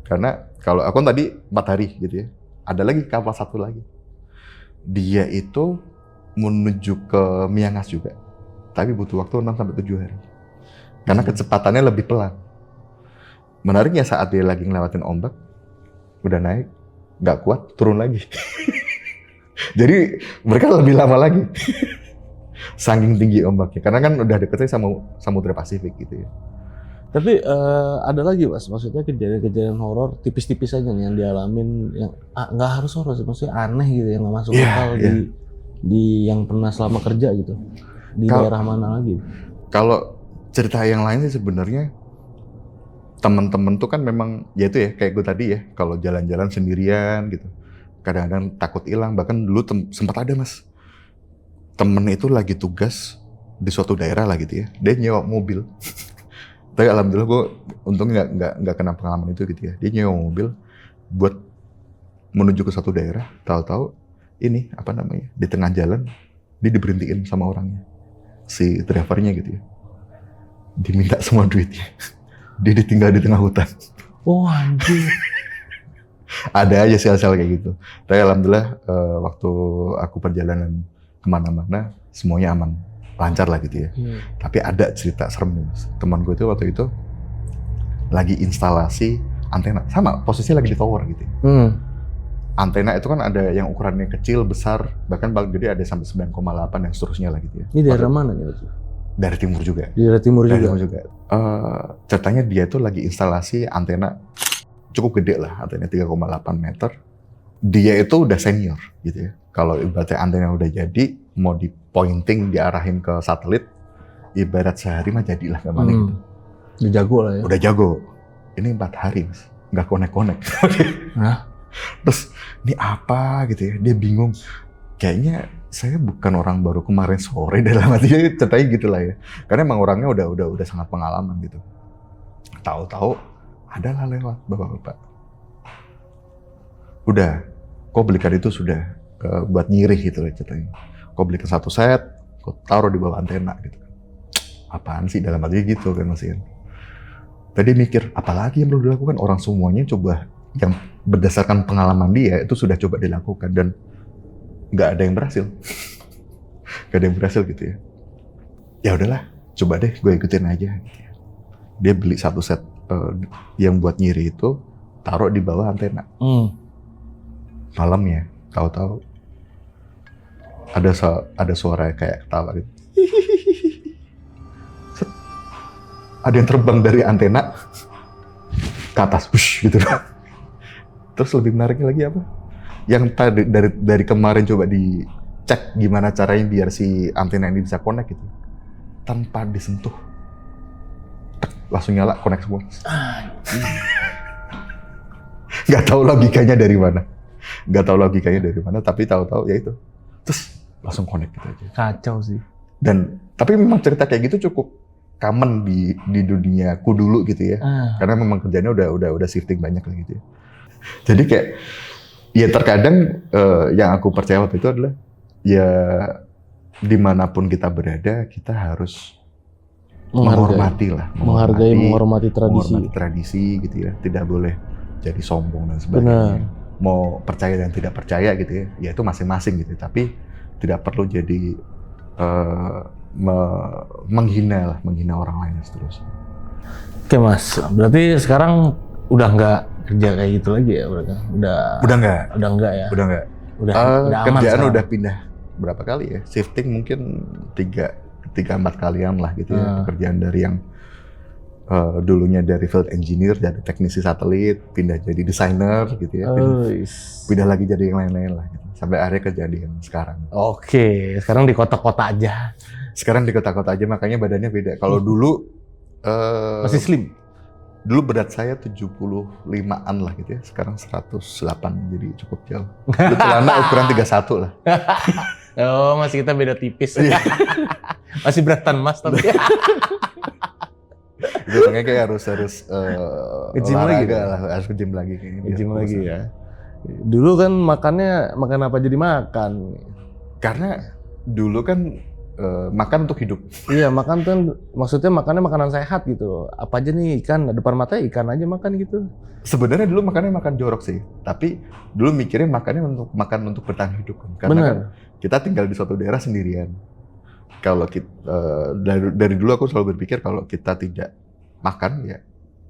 Karena kalau aku tadi 4 hari gitu ya. Ada lagi kapal satu lagi. Dia itu menuju ke Miangas juga. Tapi butuh waktu 6-7 hari. Karena kecepatannya lebih pelan. Menariknya saat dia lagi ngelewatin ombak, udah naik, nggak kuat, turun lagi. Jadi mereka lebih lama lagi. Saking tinggi ombaknya. Karena kan udah deketnya sama Samudra Pasifik gitu ya. Tapi ada lagi Mas, maksudnya kejadian-kejadian horor tipis-tipis aja nih yang dialamin, yang nggak harus horor sih, maksudnya aneh gitu, yang nggak masuk akal di yang pernah selama kerja gitu, di daerah mana lagi? Kalau cerita yang lain sih sebenarnya teman-teman tuh kan memang ya itu ya kayak gue tadi ya, kalau jalan-jalan sendirian gitu, kadang-kadang takut hilang. Bahkan dulu sempat ada Mas, temen itu lagi tugas di suatu daerah lah gitu ya, dia nyewa mobil. Tapi alhamdulillah gue untungnya nggak kena pengalaman itu gitu ya. Dia nyewa mobil buat menuju ke satu daerah, tahu-tahu ini apa namanya di tengah jalan dia diberhentiin sama orangnya, si drivernya gitu ya. Diminta semua duitnya. Dia ditinggal di tengah hutan. Oh anjir. Ada aja sih hal-hal kayak gitu. Tapi alhamdulillah waktu aku perjalanan kemana-mana semuanya aman. Lancar lah gitu ya. Tapi ada cerita serem nih Mas. Teman gue itu waktu itu lagi instalasi antena. Sama, posisinya lagi di tower gitu ya. Antena itu kan ada yang ukurannya kecil, besar, bahkan paling gede ada sampai 9,8 dan seterusnya lah gitu ya. Ini daerah mana nih? Dari timur juga. Di daerah timur juga. Ceritanya dia tuh lagi instalasi antena cukup gede lah, antena 3,8 meter. Dia itu udah senior gitu ya. Kalau ibaratnya antena udah jadi, mau di pointing diarahin ke satelit, ibarat sehari mah jadilah kemana gitu. Udah jago lah ya. Udah jago. Ini 4 hari Mas, nggak konek-konek. Terus ini apa gitu ya? Dia bingung. Kayaknya saya bukan orang baru kemarin sore, dalam hati dia ceritanya gitu lah ya. Karena emang orangnya udah sangat pengalaman gitu. Tahu-tahu adalah lewat bapak-bapak. Udah, kau belikan itu sudah buat nyirih gitu lah ceritanya. Kau belikan satu set, kau taruh di bawah antena gitu. Apaan sih dalam hati gitu kan Mas Ian. Tadi mikir, apalagi yang perlu dilakukan? Orang semuanya coba, yang berdasarkan pengalaman dia itu sudah coba dilakukan dan nggak ada yang berhasil. Nggak ada yang berhasil gitu ya. Ya udahlah, coba deh gue ikutin aja. Dia beli satu set yang buat nyiri itu, taruh di bawah antena. Malamnya, tahu-tahu ada suara kayak ketawa gitu. Ada yang terbang dari antena ke atas, push gitu. Terus lebih menariknya lagi apa? Yang tadi dari kemarin coba dicek gimana caranya biar si antena ini bisa connect gitu, tanpa disentuh, langsung nyala, connect semua. Nggak tahu logikanya dari mana, tapi tahu-tahu ya itu, terus langsung connect gitu aja. Kacau sih. Dan tapi memang cerita kayak gitu cukup common di duniaku dulu gitu ya, karena memang kerjanya udah shifting banyak lah gitu ya. Jadi kayak ya terkadang yang aku percaya waktu itu adalah ya dimanapun kita berada kita harus menghormati tradisi. Menghormati tradisi gitu ya, tidak boleh jadi sombong dan sebagainya. Mau percaya dan tidak percaya gitu ya itu masing-masing gitu. Tapi tidak perlu jadi menghina orang lain dan seterusnya. Oke Mas, berarti sekarang udah nggak kerja kayak gitu lagi ya berarti? Udah enggak ya? Udah enggak. Udah aman kerjaan sekarang. udah pindah berapa kali ya? Shifting mungkin 3-4 kalian lah gitu ya. Pekerjaan dari yang dulunya dari field engineer, jadi teknisi satelit, pindah jadi desainer gitu ya. Pindah lagi jadi yang lain-lain lah gitu. Sampai akhirnya kejadian sekarang. Oke, sekarang di kota-kota aja. Sekarang di kota-kota aja, makanya badannya beda. Kalau dulu masih slim. Dulu berat saya 75-an lah gitu ya. Sekarang 108, jadi cukup jauh. Dulu celana ukuran 31 lah. Oh, masih kita beda tipis. Masih beratan Mas tapi. Itu makanya kayak harus nge-gym lagi lah, harus nge-gym lagi kayaknya. Nge-gym lagi ya. Dulu kan makan apa jadi makan? Karena dulu kan makan untuk hidup. Iya, makan kan maksudnya makannya makanan sehat gitu. Apa aja nih ikan, depan matanya ikan aja makan gitu. Sebenarnya dulu makannya makan jorok sih, tapi dulu mikirnya makannya untuk bertahan hidup. Karena kan kita tinggal di suatu daerah sendirian. Kalau kita dari dulu aku selalu berpikir kalau kita tidak makan ya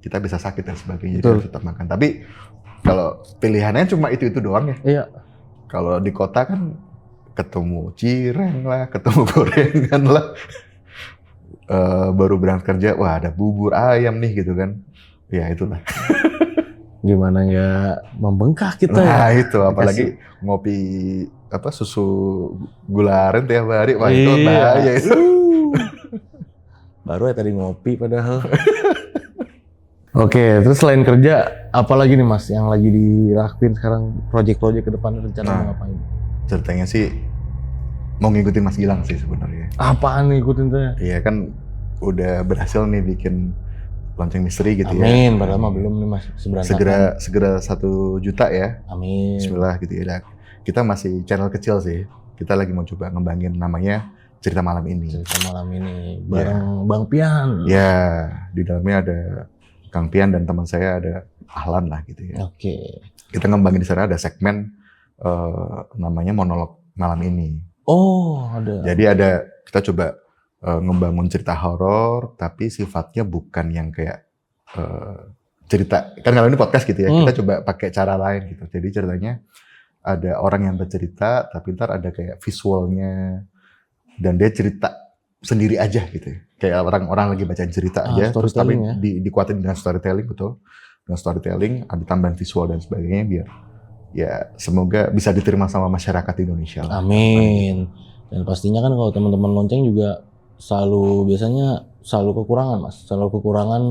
kita bisa sakit dan sebagainya. Jadi harus tetap makan. Tapi kalau pilihannya cuma itu doang ya. Iya. Kalau di kota kan ketemu cireng lah, ketemu gorengan lah. Baru berangkat kerja, wah ada bubur ayam nih gitu kan. Ya itulah. Gimana nggak membengkak kita nah, ya? Itu apalagi ngopi susu gula aren tiap hari, wah itu bahaya itu. Baru ya tadi ngopi padahal. Oke, terus selain kerja, apa lagi nih Mas yang lagi dilakuin sekarang, project-project ke depan rencana mau ngapain? Ceritanya sih mau ngikutin Mas Gilang sih sebenarnya. Apaan nih ngikutin tuh? Iya kan udah berhasil nih bikin lonceng misteri gitu. Amin, padahal mah belum nih Mas. Segera 1 juta ya. Amin. Bismillah gitu ya. Kita masih channel kecil sih. Kita lagi mau coba ngembangin namanya Cerita Malam Ini. Cerita Malam Ini bareng Bang Pian. Ya, di dalamnya ada Kang Pian dan teman saya ada Ahlan lah gitu ya. Oke. Kita ngembangin di sana ada segmen namanya monolog malam ini. Oh, ada. Jadi kita coba ngebangun cerita horor tapi sifatnya bukan yang kayak cerita. Kan kalau ini podcast gitu ya, kita coba pakai cara lain gitu. Jadi ceritanya ada orang yang bercerita tapi ntar ada kayak visualnya dan dia cerita sendiri aja gitu ya. Kayak orang lagi bacain cerita aja terus tapi ya? Dikuatin dengan storytelling, betul. Dengan storytelling ada tambahan visual dan sebagainya biar ya semoga bisa diterima sama masyarakat Indonesia lah. Amin. Dan pastinya kan kalau teman-teman lonceng juga biasanya selalu kekurangan Mas, selalu kekurangan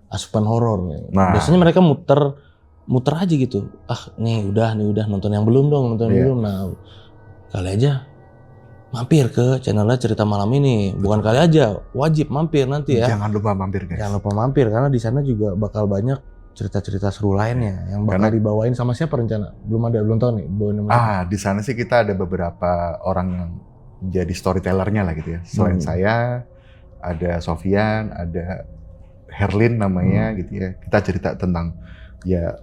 asupan horor. Nah, biasanya mereka muter aja gitu. Nih udah nonton yang belum dong, belum. Nah, kali aja mampir ke channelnya Cerita Malam Ini. Bukan kali aja, wajib mampir nanti ya. Jangan lupa mampir guys. Jangan lupa mampir karena di sana juga bakal banyak cerita-cerita seru lainnya yang bakal dibawain sama siapa rencana? Belum tahu nih. Di sana sih kita ada beberapa orang yang jadi storytellernya lah gitu ya. Selain saya, ada Sofian, ada Herlin namanya gitu ya. Kita cerita tentang ya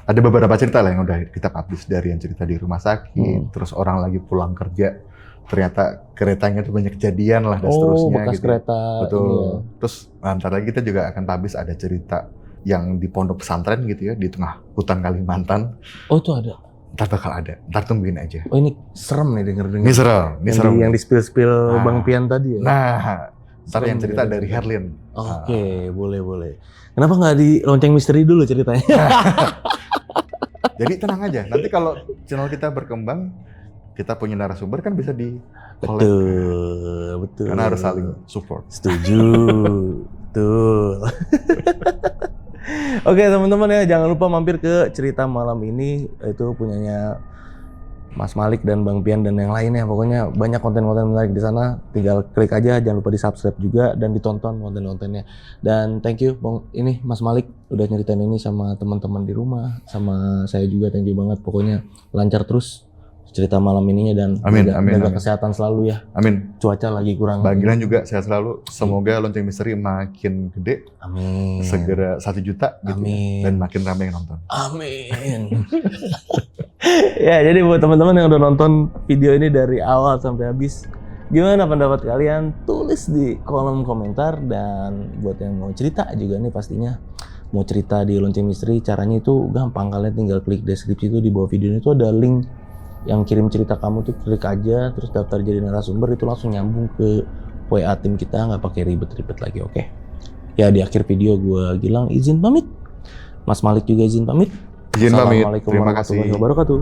ada beberapa cerita lah yang udah kita publish, dari yang cerita di rumah sakit, terus orang lagi pulang kerja ternyata keretanya tuh banyak kejadian lah dan seterusnya bekas gitu. Kereta. Betul. Iya. Terus ntar lagi kita juga akan publish ada cerita yang di pondok pesantren gitu ya, di tengah hutan Kalimantan. Oh itu ada? Ntar bakal ada, ntar tungguin aja. Oh ini serem nih denger. Ini serem. Yang di spill Bang Pian tadi ya? Nah, ntar yang cerita dari Herlin. Oke, boleh. Kenapa nggak di lonceng misteri dulu ceritanya? Jadi tenang aja, nanti kalau channel kita berkembang, kita punya narasumber kan bisa di Betul. Karena harus saling support. Setuju. Betul. Oke teman-teman ya, jangan lupa mampir ke Cerita Malam Ini, itu punyanya Mas Malik dan Bang Pian dan yang lainnya. Pokoknya banyak konten-konten menarik di sana. Tinggal klik aja, jangan lupa di-subscribe juga dan ditonton konten-kontennya. Dan thank you Bang, ini Mas Malik udah nyeritain ini sama teman-teman di rumah, sama saya juga, thank you banget. Pokoknya lancar terus cerita malam ininya dan Amin, jaga, amin, jaga amin. kesehatan selalu ya. Amin. Cuaca lagi kurang. Bang Gilang juga sehat selalu. Semoga Lonceng Misteri makin gede, Amin. segera 1 juta gitu Amin. dan makin ramai yang nonton. Amin. Ya, jadi buat teman-teman yang udah nonton video ini dari awal sampai habis, gimana pendapat kalian? Tulis di kolom komentar. Dan buat yang mau cerita juga nih pastinya, mau cerita di Lonceng Misteri, caranya itu gampang. Kalian tinggal klik deskripsi itu, di bawah video ini tuh ada link yang kirim cerita kamu tuh, klik aja terus daftar jadi narasumber, itu langsung nyambung ke WA tim kita, nggak pakai ribet-ribet lagi, oke? Ya, di akhir video gue Gilang izin pamit, Mas Malik juga izin pamit. Izin pamit. Assalamualaikum Terima warahmatullahi kasih. wabarakatuh.